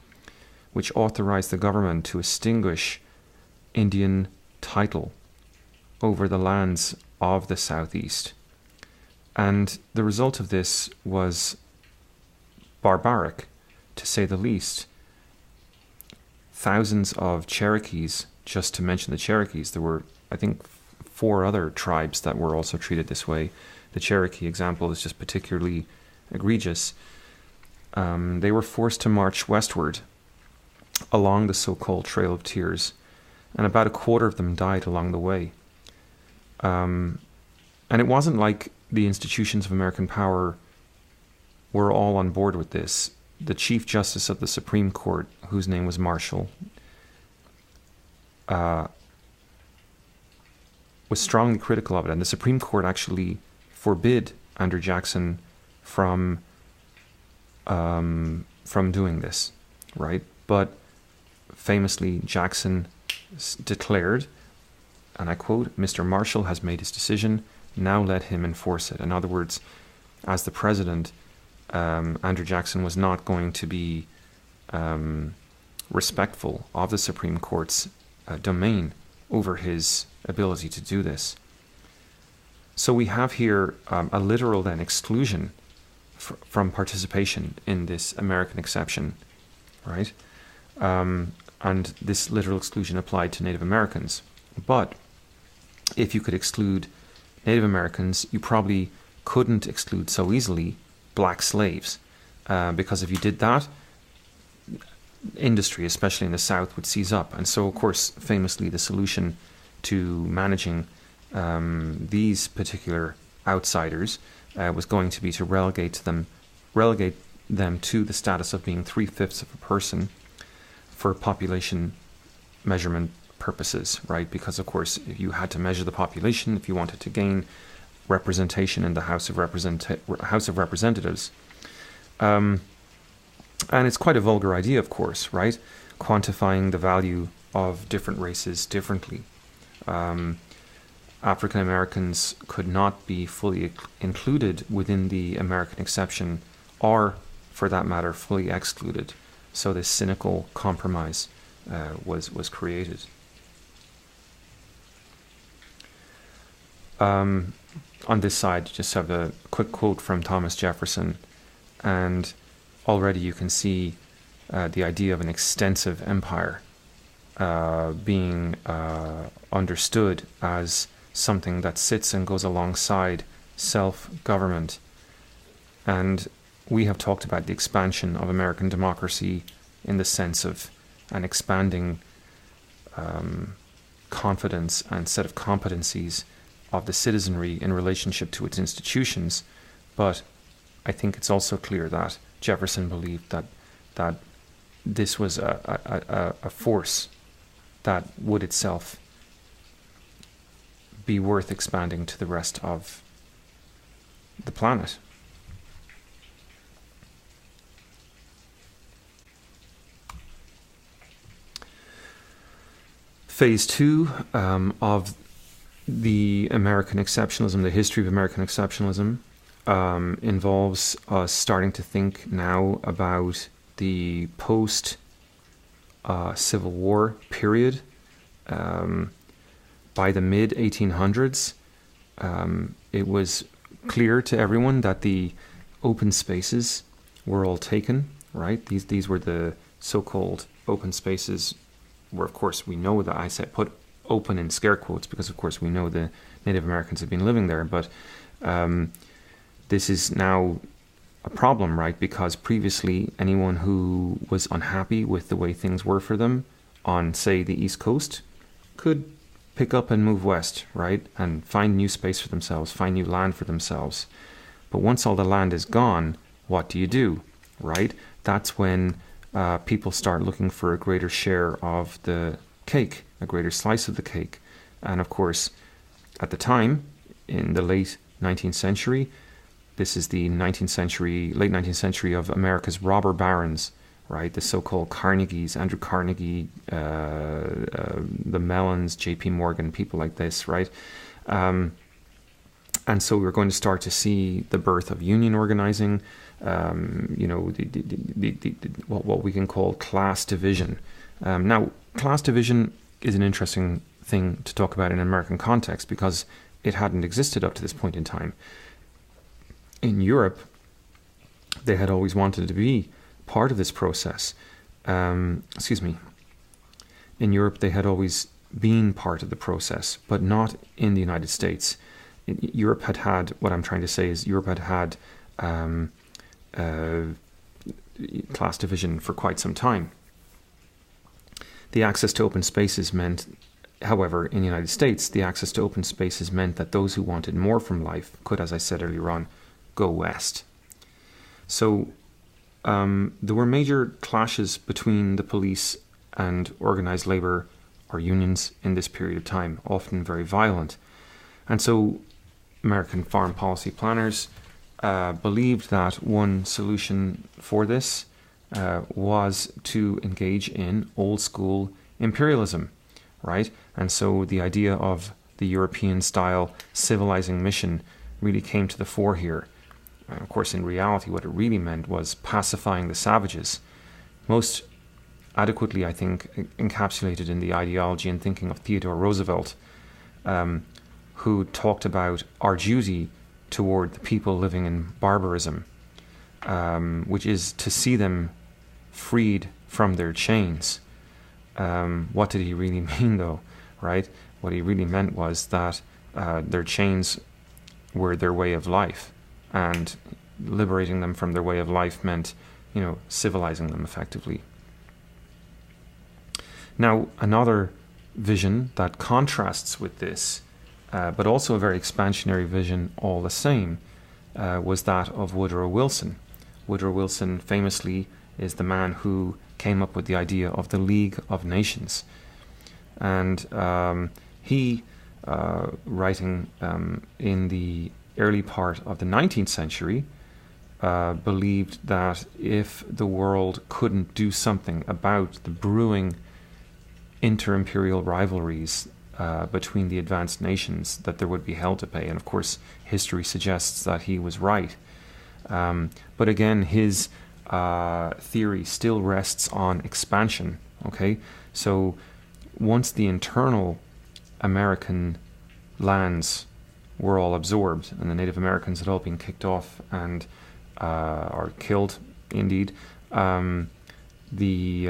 which authorized the government to extinguish Indian title over the lands of the Southeast. And the result of this was barbaric, to say the least. Thousands of Cherokees, just to mention the Cherokees, there were, I think, 4 other tribes that were also treated this way. The Cherokee example is just particularly egregious. They were forced to march westward along the so-called Trail of Tears, and about a quarter of them died along the way. And it wasn't like the institutions of American power were all on board with this. The Chief Justice of the Supreme Court, whose name was Marshall, was strongly critical of it, and the Supreme Court actually forbid Andrew Jackson from doing this, right? But famously, Jackson declared, and I quote, "Mr. Marshall has made his decision, now let him enforce it." In other words, as the president, Andrew Jackson was not going to be respectful of the Supreme Court's domain over his ability to do this. So we have here a literal then exclusion from participation in this American exception, right? And this literal exclusion applied to Native Americans. But if you could exclude Native Americans, you probably couldn't exclude so easily black slaves, because if you did that, industry, especially in the South, would seize up. And so, of course, famously, the solution to managing these particular outsiders was going to be to relegate them to the status of being 3/5 of a person for population measurement purposes, right? Because, of course, if you had to measure the population, if you wanted to gain representation in the House of Representatives. And it's quite a vulgar idea, of course, right? Quantifying the value of different races differently. African Americans could not be fully included within the American exception, or, for that matter, fully excluded. So this cynical compromise was created. On this side, you just have a quick quote from Thomas Jefferson, and already you can see the idea of an extensive empire being understood as something that sits and goes alongside self-government. And we have talked about the expansion of American democracy in the sense of an expanding confidence and set of competencies of the citizenry in relationship to its institutions. But I think it's also clear that Jefferson believed that this was a force that would itself be worth expanding to the rest of the planet. Phase two of the American exceptionalism, the history of American exceptionalism, involves us starting to think now about the post-Civil War period. By the mid-1800s, it was clear to everyone that the open spaces were all taken, right? These were the so-called open spaces where, of course, we know that I said put open in scare quotes because, of course, we know the Native Americans have been living there. But this is now a problem, right? Because previously, anyone who was unhappy with the way things were for them on, say, the East Coast could pick up and move west, right? And find new space for themselves, find new land for themselves. But once all the land is gone, what do? Right? That's when people start looking for a greater share of the cake, a greater slice of the cake. And of course, at the time, in the late 19th century, this is the late 19th century of America's robber barons, right? The so-called Carnegies, Andrew Carnegie, the Mellons, J.P. Morgan, people like this, right? And so we're going to start to see the birth of union organizing, what we can call class division. Now, class division is an interesting thing to talk about in an American context because it hadn't existed up to this point in time. In Europe, they had always wanted to be part of this process. In Europe, they had always been part of the process, but not in the United States. Europe had what I'm trying to say is Europe had class division for quite some time. The access to open spaces meant, however, in the United States, the access to open spaces meant that those who wanted more from life could, as I said earlier on, go west. So there were major clashes between the police and organized labor or unions in this period of time, often very violent. And so American foreign policy planners believed that one solution for this was to engage in old school imperialism, right? And so the idea of the European style civilizing mission really came to the fore here. And of course, in reality, what it really meant was pacifying the savages. Most adequately, I think, encapsulated in the ideology and thinking of Theodore Roosevelt, who talked about our duty toward the people living in barbarism, which is to see them freed from their chains. What did he really mean, though, right? What he really meant was that their chains were their way of life, and liberating them from their way of life meant, civilizing them effectively. Now, another vision that contrasts with this, but also a very expansionary vision all the same, was that of Woodrow Wilson. Woodrow Wilson famously is the man who came up with the idea of the League of Nations. And he, writing in the early part of the 19th century, believed that if the world couldn't do something about the brewing inter-imperial rivalries between the advanced nations, that there would be hell to pay. And of course, history suggests that he was right. But again, his theory still rests on expansion. Okay, so once the internal American lands were all absorbed and the Native Americans had all been kicked off and or killed, indeed, the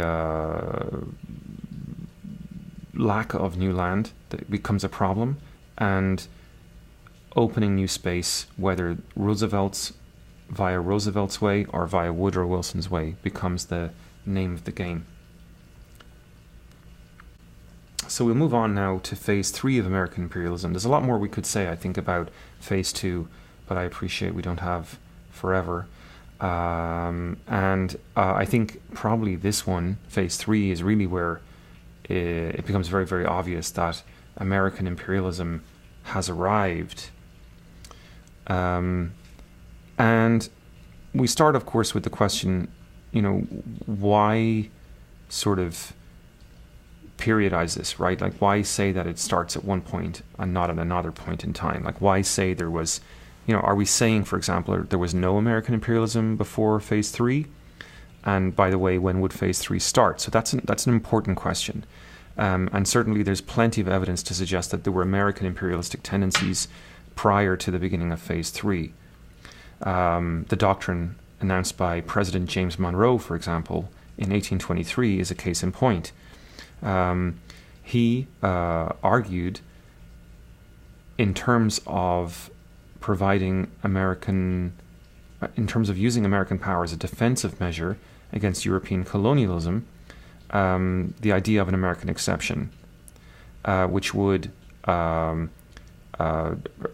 lack of new land that becomes a problem, and opening new space, whether via Roosevelt's way or via Woodrow Wilson's way, becomes the name of the game. So we'll move on now to phase 3 of American imperialism. There's a lot more we could say, I think, about phase 2, but I appreciate we don't have forever. And I think probably this one, phase 3, is really where it becomes very, very obvious that American imperialism has arrived. And we start, of course, with the question, why sort of periodize this, right? Like, why say that it starts at one point and not at another point in time? Like, why say there was, are we saying, for example, there was no American imperialism before Phase 3? And by the way, when would Phase 3 start? So that's an important question. And certainly there's plenty of evidence to suggest that there were American imperialistic tendencies prior to the beginning of Phase 3. The doctrine announced by President James Monroe, for example, in 1823 is a case in point. He argued in terms of providing in terms of using American power as a defensive measure against European colonialism, the idea of an American exception, which would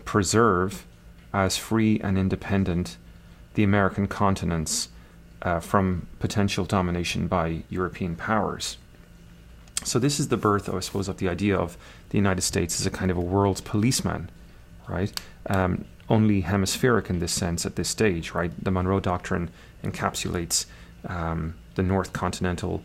preserve as free and independent the American continents from potential domination by European powers. So this is the birth, I suppose, of the idea of the United States as a kind of a world's policeman, right? Only hemispheric in this sense at this stage, right? The Monroe Doctrine encapsulates the North Continental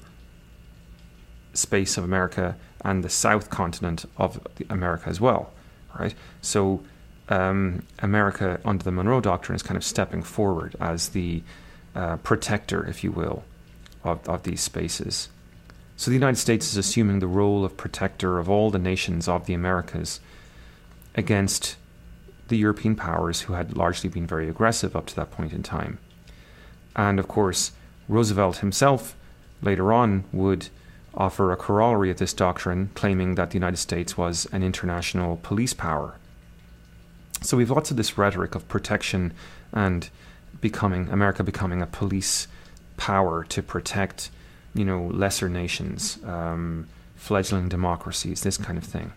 space of America and the South Continent of America as well, right? So America, under the Monroe Doctrine, is kind of stepping forward as the protector, if you will, of these spaces. So the United States is assuming the role of protector of all the nations of the Americas against the European powers who had largely been very aggressive up to that point in time. And of course, Roosevelt himself later on would offer a corollary of this doctrine, claiming that the United States was an international police power. So we have lots of this rhetoric of protection and America becoming a police power to protect, lesser nations, fledgling democracies, this kind of thing.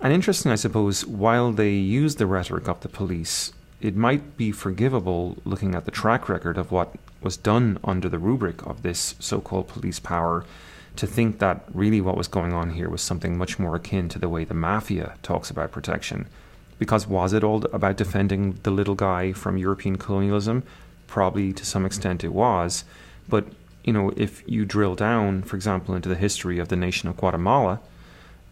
And interesting, I suppose, while they use the rhetoric of the police, it might be forgivable looking at the track record of what was done under the rubric of this so-called police power to think that really what was going on here was something much more akin to the way the mafia talks about protection. Because was it all about defending the little guy from European colonialism? Probably to some extent it was. But, if you drill down, for example, into the history of the nation of Guatemala,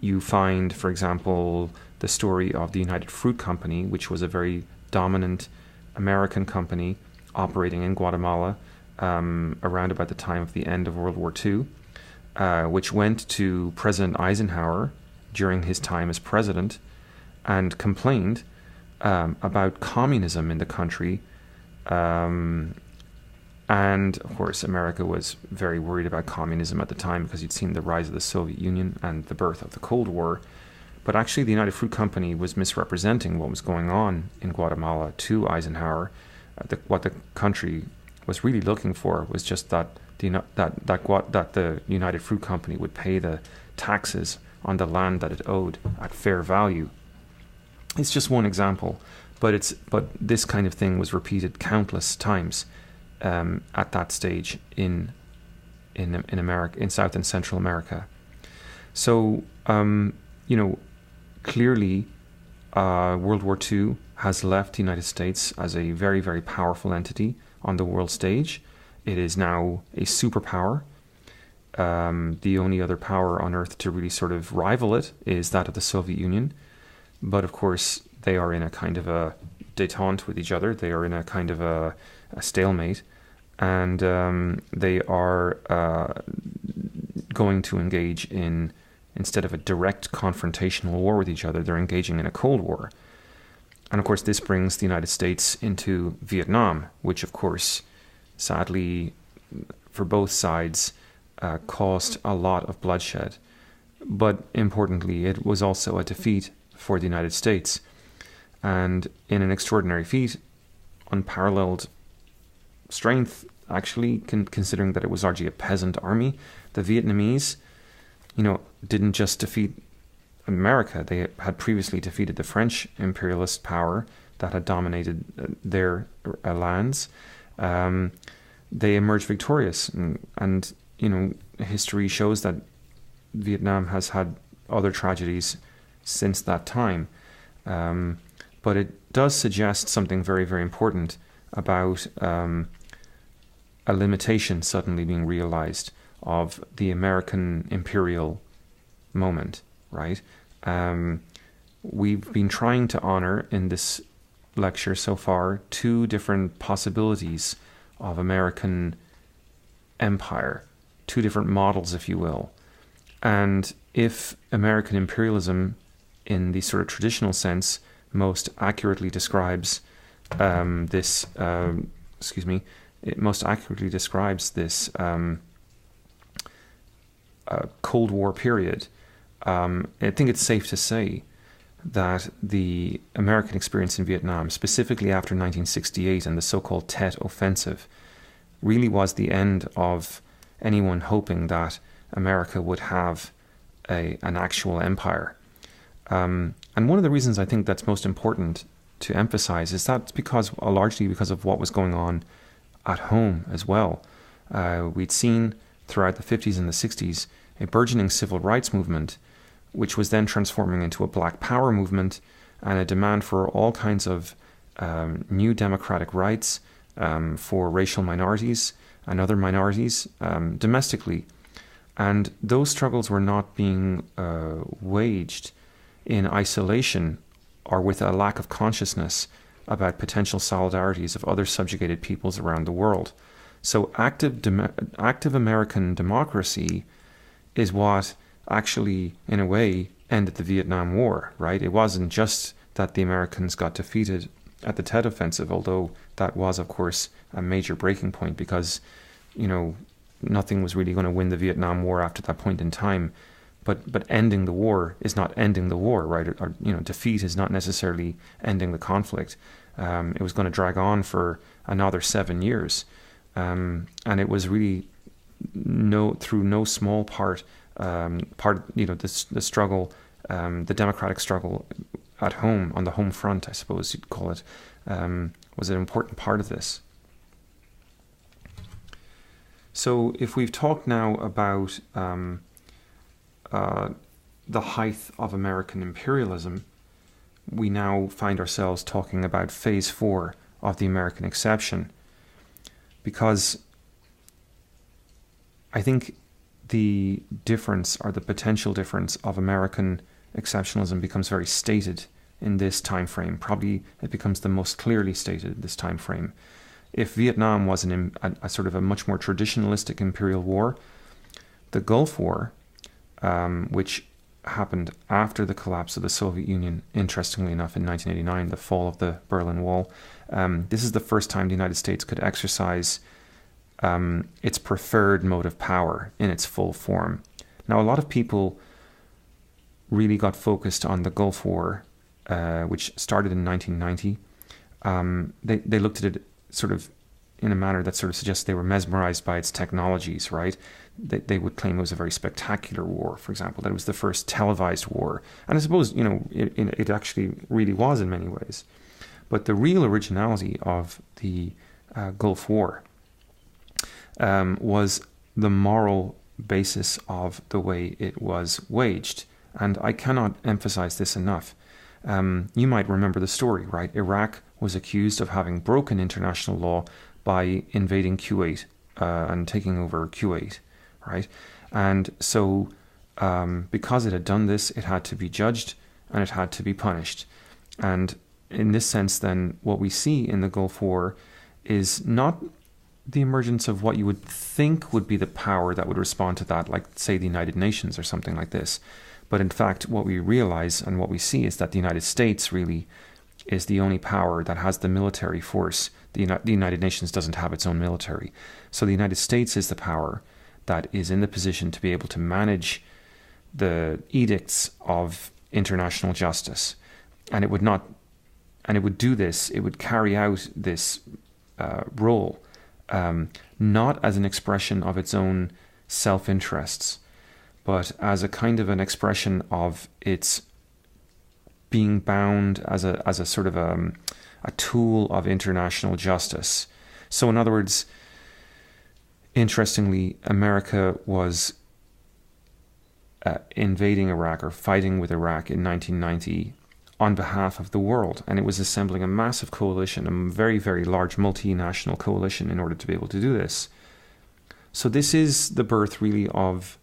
you find, for example, the story of the United Fruit Company, which was a very dominant American company operating in Guatemala around about the time of the end of World War II, which went to President Eisenhower during his time as president and complained about communism in the country. And, of course, America was very worried about communism at the time because you'd seen the rise of the Soviet Union and the birth of the Cold War. But actually, the United Fruit Company was misrepresenting what was going on in Guatemala to Eisenhower. What the country was really looking for was just that the United Fruit Company would pay the taxes on the land that it owed at fair value. It's just one example, but this kind of thing was repeated countless times at that stage in America, in South and Central America. So clearly, World War II has left the United States as a very, very powerful entity on the world stage. It is now a superpower. The only other power on Earth to really sort of rival it is that of the Soviet Union. But of course, they are in a kind of a détente with each other. They are in a kind of a stalemate. And they are going to engage in, instead of a direct confrontational war with each other, they're engaging in a Cold War. And of course, this brings the United States into Vietnam, which of course, sadly, for both sides, caused a lot of bloodshed. But importantly, it was also a defeat for the United States. And in an extraordinary feat, unparalleled strength, actually, considering that it was largely a peasant army, the Vietnamese, didn't just defeat America. They had previously defeated the French imperialist power that had dominated their lands. They emerged victorious, and history shows that Vietnam has had other tragedies since that time. But it does suggest something very, very important about a limitation suddenly being realized of the American imperial moment, right? We've been trying to honor in this lecture so far two different possibilities of American empire, two different models, if you will. And if American imperialism, in the sort of traditional sense, most accurately describes it most accurately describes this Cold War period, I think it's safe to say that the American experience in Vietnam, specifically after 1968 and the so-called Tet Offensive, really was the end of anyone hoping that America would have an actual empire. And one of the reasons I think that's most important to emphasize is that's largely because of what was going on at home as well. We'd seen throughout the 50s and the 60s a burgeoning civil rights movement, which was then transforming into a black power movement and a demand for all kinds of new democratic rights for racial minorities and other minorities domestically. And those struggles were not being waged in isolation or with a lack of consciousness about potential solidarities of other subjugated peoples around the world. So active American democracy is what actually, in a way, ended the Vietnam War, right? It wasn't just that the Americans got defeated at the Tet Offensive, although that was, of course, a major breaking point because, nothing was really going to win the Vietnam War after that point in time. But ending the war is not ending the war, right? Or defeat is not necessarily ending the conflict. It was going to drag on for another 7 years, and it was really through no small part, the struggle, the democratic struggle at home, on the home front, I suppose you'd call it, was an important part of this. So if we've talked now about the height of American imperialism, we now find ourselves talking about phase 4 of the American exception, because I think the difference, or the potential difference, of American exceptionalism becomes very stated in this time frame. Probably it becomes the most clearly stated in this time frame. If Vietnam was a sort of a much more traditionalistic imperial war, the Gulf War, which happened after the collapse of the Soviet Union, interestingly enough, in 1989, the fall of the Berlin Wall, this is the first time the United States could exercise its preferred mode of power in its full form. Now, a lot of people really got focused on the Gulf War, which started in 1990. They looked at it sort of in a manner that sort of suggests they were mesmerized by its technologies, right? They would claim it was a very spectacular war, for example, that it was the first televised war. And I suppose, it actually really was in many ways. But the real originality of the Gulf War was the moral basis of the way it was waged. And I cannot emphasize this enough. You might remember the story, right? Iraq was accused of having broken international law by invading Kuwait and taking over Kuwait, right? And so because it had done this, it had to be judged and it had to be punished. And in this sense, then, what we see in the Gulf War is not the emergence of what you would think would be the power that would respond to that, like, say, the United Nations or something like this. But in fact, what we realize and what we see is that the United States really is the only power that has the military force. The United Nations doesn't have its own military. So the United States is the power that is in the position to be able to manage the edicts of international justice. And it would do this, it would carry out this role, not as an expression of its own self-interests, but as a kind of an expression of its being bound as a sort of a tool of international justice. So in other words, interestingly, America was invading Iraq or fighting with Iraq in 1990 on behalf of the world, and it was assembling a massive coalition, a very, very large multinational coalition, in order to be able to do this. So this is the birth really of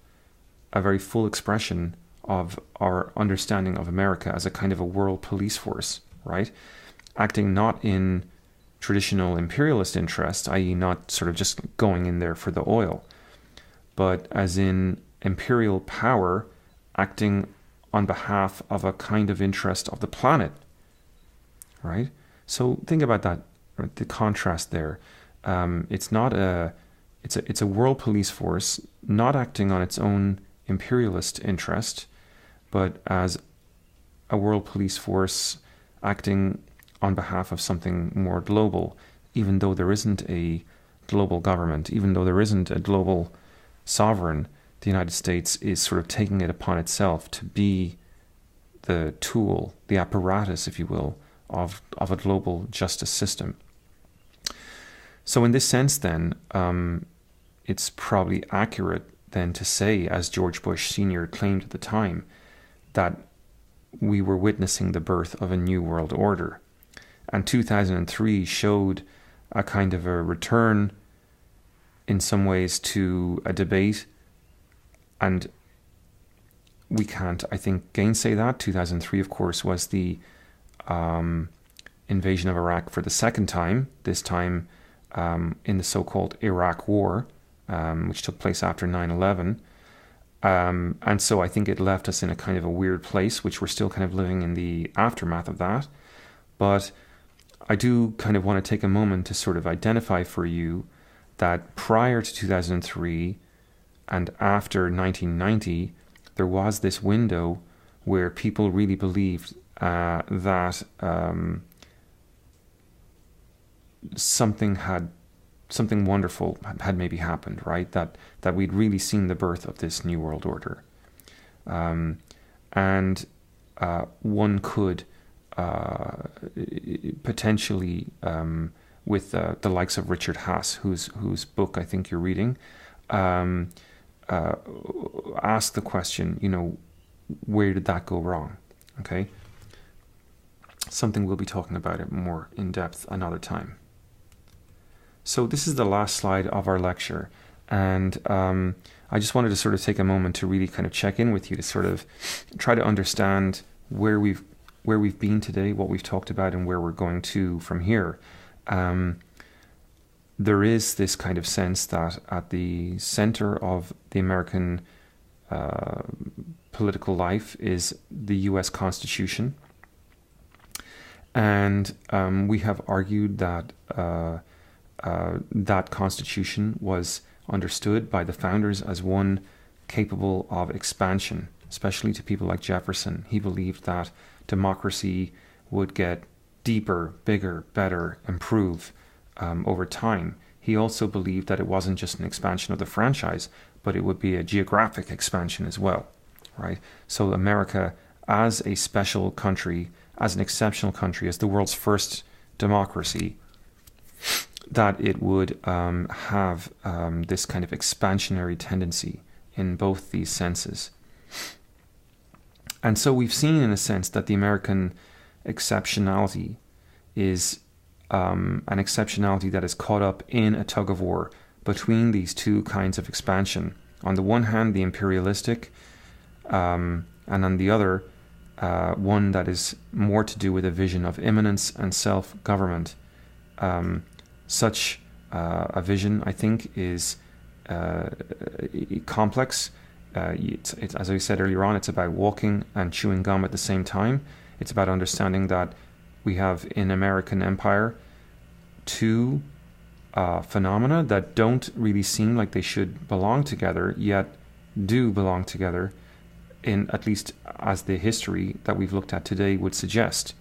a very full expression of our understanding of America as a kind of a world police force, right? Acting not in traditional imperialist interests, i.e. not sort of just going in there for the oil, but as in imperial power acting on behalf of a kind of interest of the planet, right? So think about that, the contrast there. It's a world police force not acting on its own imperialist interest, but as a world police force acting on behalf of something more global, even though there isn't a global government, even though there isn't a global sovereign. The United States is sort of taking it upon itself to be the tool, the apparatus, if you will, of a global justice system. So in this sense, then, it's probably accurate then to say, as George Bush Sr. claimed at the time, that we were witnessing the birth of a new world order. And 2003 showed a kind of a return in some ways to a debate, and we can't, I think, gainsay that. 2003, of course, was the invasion of Iraq for the second time, this time in the so-called Iraq War, which took place after 9/11. And so I think it left us in a kind of a weird place, which we're still kind of living in the aftermath of that. But I do kind of want to take a moment to sort of identify for you that prior to 2003 and after 1990, there was this window where people really believed that something wonderful had maybe happened, right? That we'd really seen the birth of this new world order. And one could potentially, with the likes of Richard Haas, whose book I think you're reading, ask the question, where did that go wrong? Okay? Something we'll be talking about it more in depth another time. So this is the last slide of our lecture, and I just wanted to sort of take a moment to really kind of check in with you to sort of try to understand where we've been today, what we've talked about, and where we're going to from here. There is this kind of sense that at the center of the American political life is the U.S. Constitution, and we have argued that that Constitution was understood by the founders as one capable of expansion, especially to people like Jefferson. He believed that democracy would get deeper, bigger, better, improve over time. He also believed that it wasn't just an expansion of the franchise, but it would be a geographic expansion as well, right? So America, as a special country, as an exceptional country, as the world's first democracy, that it would have this kind of expansionary tendency in both these senses. And so we've seen, in a sense, that the American exceptionality is an exceptionality that is caught up in a tug of war between these two kinds of expansion. On the one hand, the imperialistic, and on the other, one that is more to do with a vision of immanence and self-government. Such a vision, I think, is complex. It's, as I said earlier on, it's about walking and chewing gum at the same time. It's about understanding that we have in American empire two phenomena that don't really seem like they should belong together, yet do belong together, in at least as the history that we've looked at today would suggest,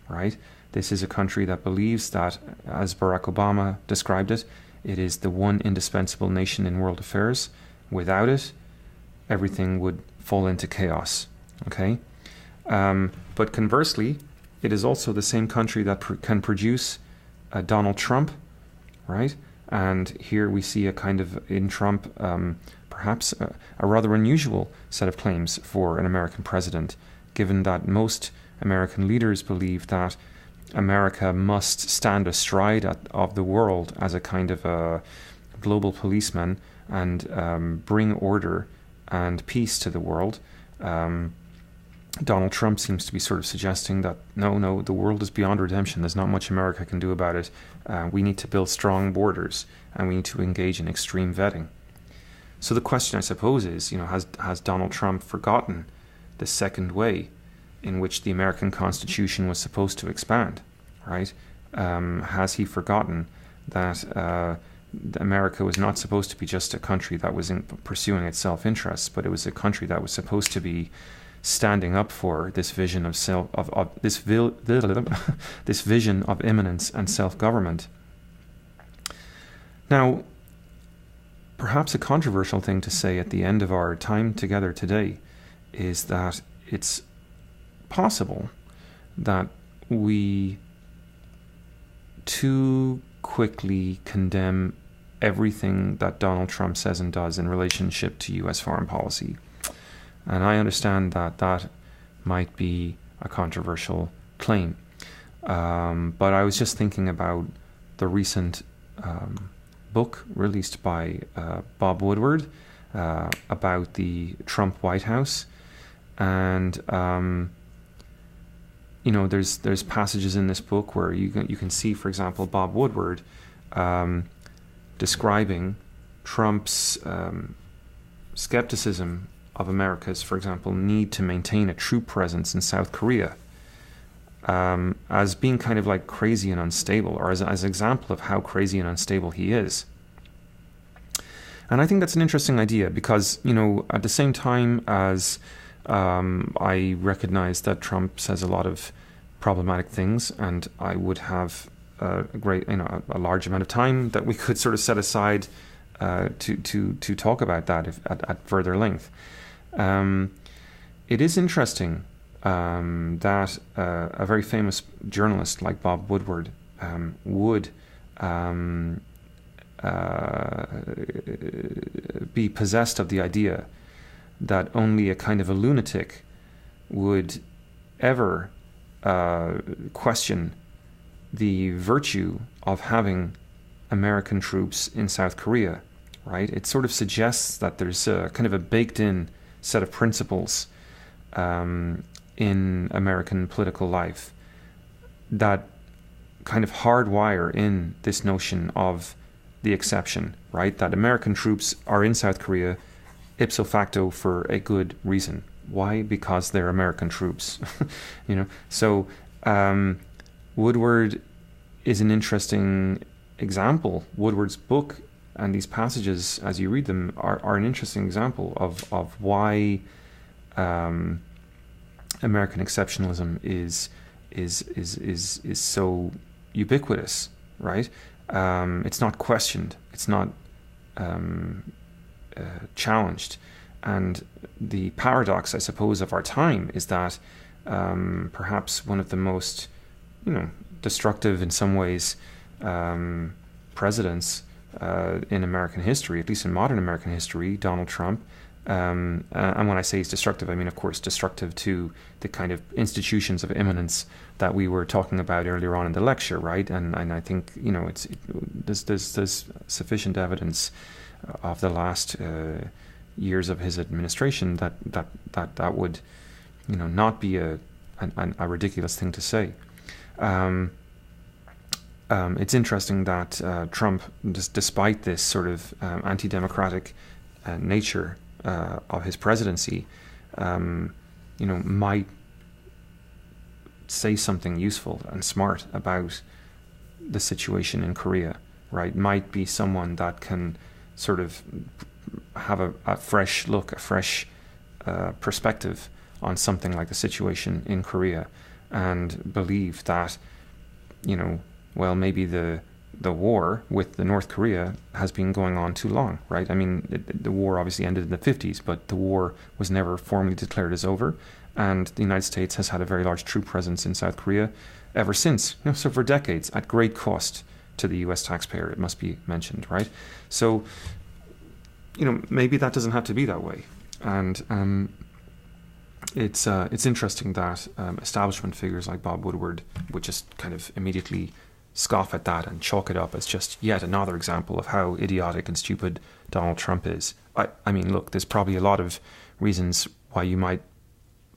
right? This is a country that believes that, as Barack Obama described it, it is the one indispensable nation in world affairs. Without it, everything would fall into chaos, okay? But conversely, it is also the same country that can produce Donald Trump, right? And here we see a kind of, in Trump, perhaps a rather unusual set of claims for an American president, given that most American leaders believe that America must stand astride of the world as a kind of a global policeman and bring order and peace to the world. Donald Trump seems to be sort of suggesting that no, the world is beyond redemption. There's not much America can do about it. We need to build strong borders, and we need to engage in extreme vetting. So the question, I suppose, is, has Donald Trump forgotten the second way in which the American Constitution was supposed to expand, right? Has he forgotten that America was not supposed to be just a country that was pursuing its self-interests, but it was a country that was supposed to be standing up for this vision of this vision of immanence and self-government? Now, perhaps a controversial thing to say at the end of our time together today is that it's possible that we too quickly condemn everything that Donald Trump says and does in relationship to U.S. foreign policy. And I understand that that might be a controversial claim. But I was just thinking about the recent book released by Bob Woodward about the Trump White House. And, there's passages in this book where you can see, for example, Bob Woodward describing Trump's skepticism of America's, for example, need to maintain a troop presence in South Korea as being kind of like crazy and unstable, or as an example of how crazy and unstable he is. And I think that's an interesting idea because, at the same time as I recognize that Trump says a lot of problematic things, and I would have a large amount of time that we could sort of set aside to talk about that at further length. It is interesting that a very famous journalist like Bob Woodward would be possessed of the idea that only a kind of a lunatic would ever question the virtue of having American troops in South Korea, right? It sort of suggests that there's a kind of a baked-in set of principles in American political life that kind of hardwire in this notion of the exception, right? That American troops are in South Korea ipso facto for a good reason. Why? Because they're American troops. So Woodward is an interesting example. Woodward's book and these passages, as you read them, are an interesting example of why American exceptionalism is so ubiquitous, right? It's not questioned. It's not challenged. And the paradox, I suppose, of our time is that perhaps one of the most, destructive in some ways presidents in American history, at least in modern American history, Donald Trump. And when I say he's destructive, I mean, of course, destructive to the kind of institutions of immanence that we were talking about earlier on in the lecture, right? And I think, there's sufficient evidence of the last years of his administration that would, not be a ridiculous thing to say. It's interesting that Trump, despite this sort of anti-democratic nature of his presidency, might say something useful and smart about the situation in Korea, right? Might be someone that can sort of have a fresh look, a fresh perspective on something like the situation in Korea, and believe that, maybe the war with the North Korea has been going on too long, right? I mean, the war obviously ended in the 50s, but the war was never formally declared as over, and the United States has had a very large troop presence in South Korea ever since, so for decades, at great cost to the U.S. taxpayer, it must be mentioned, right? So, maybe that doesn't have to be that way, and it's interesting that establishment figures like Bob Woodward would just kind of immediately scoff at that and chalk it up as just yet another example of how idiotic and stupid Donald Trump is. I mean, look, there's probably a lot of reasons why you might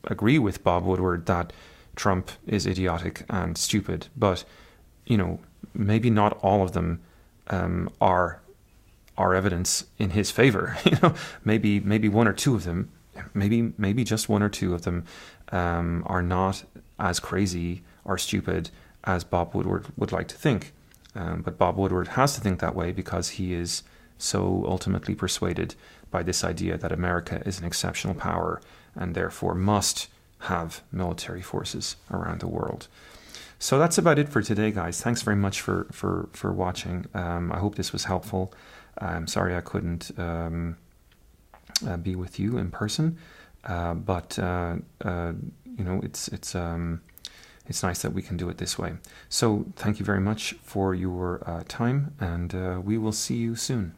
agree with Bob Woodward that Trump is idiotic and stupid, but maybe not all of them are evidence in his favor. Maybe one or two of them, maybe just one or two of them are not as crazy or stupid as Bob Woodward would like to think. But Bob Woodward has to think that way because he is so ultimately persuaded by this idea that America is an exceptional power and therefore must have military forces around the world. So that's about it for today, guys. Thanks very much for watching. I hope this was helpful. I'm sorry I couldn't be with you in person, but it's nice that we can do it this way. So thank you very much for your time, and we will see you soon.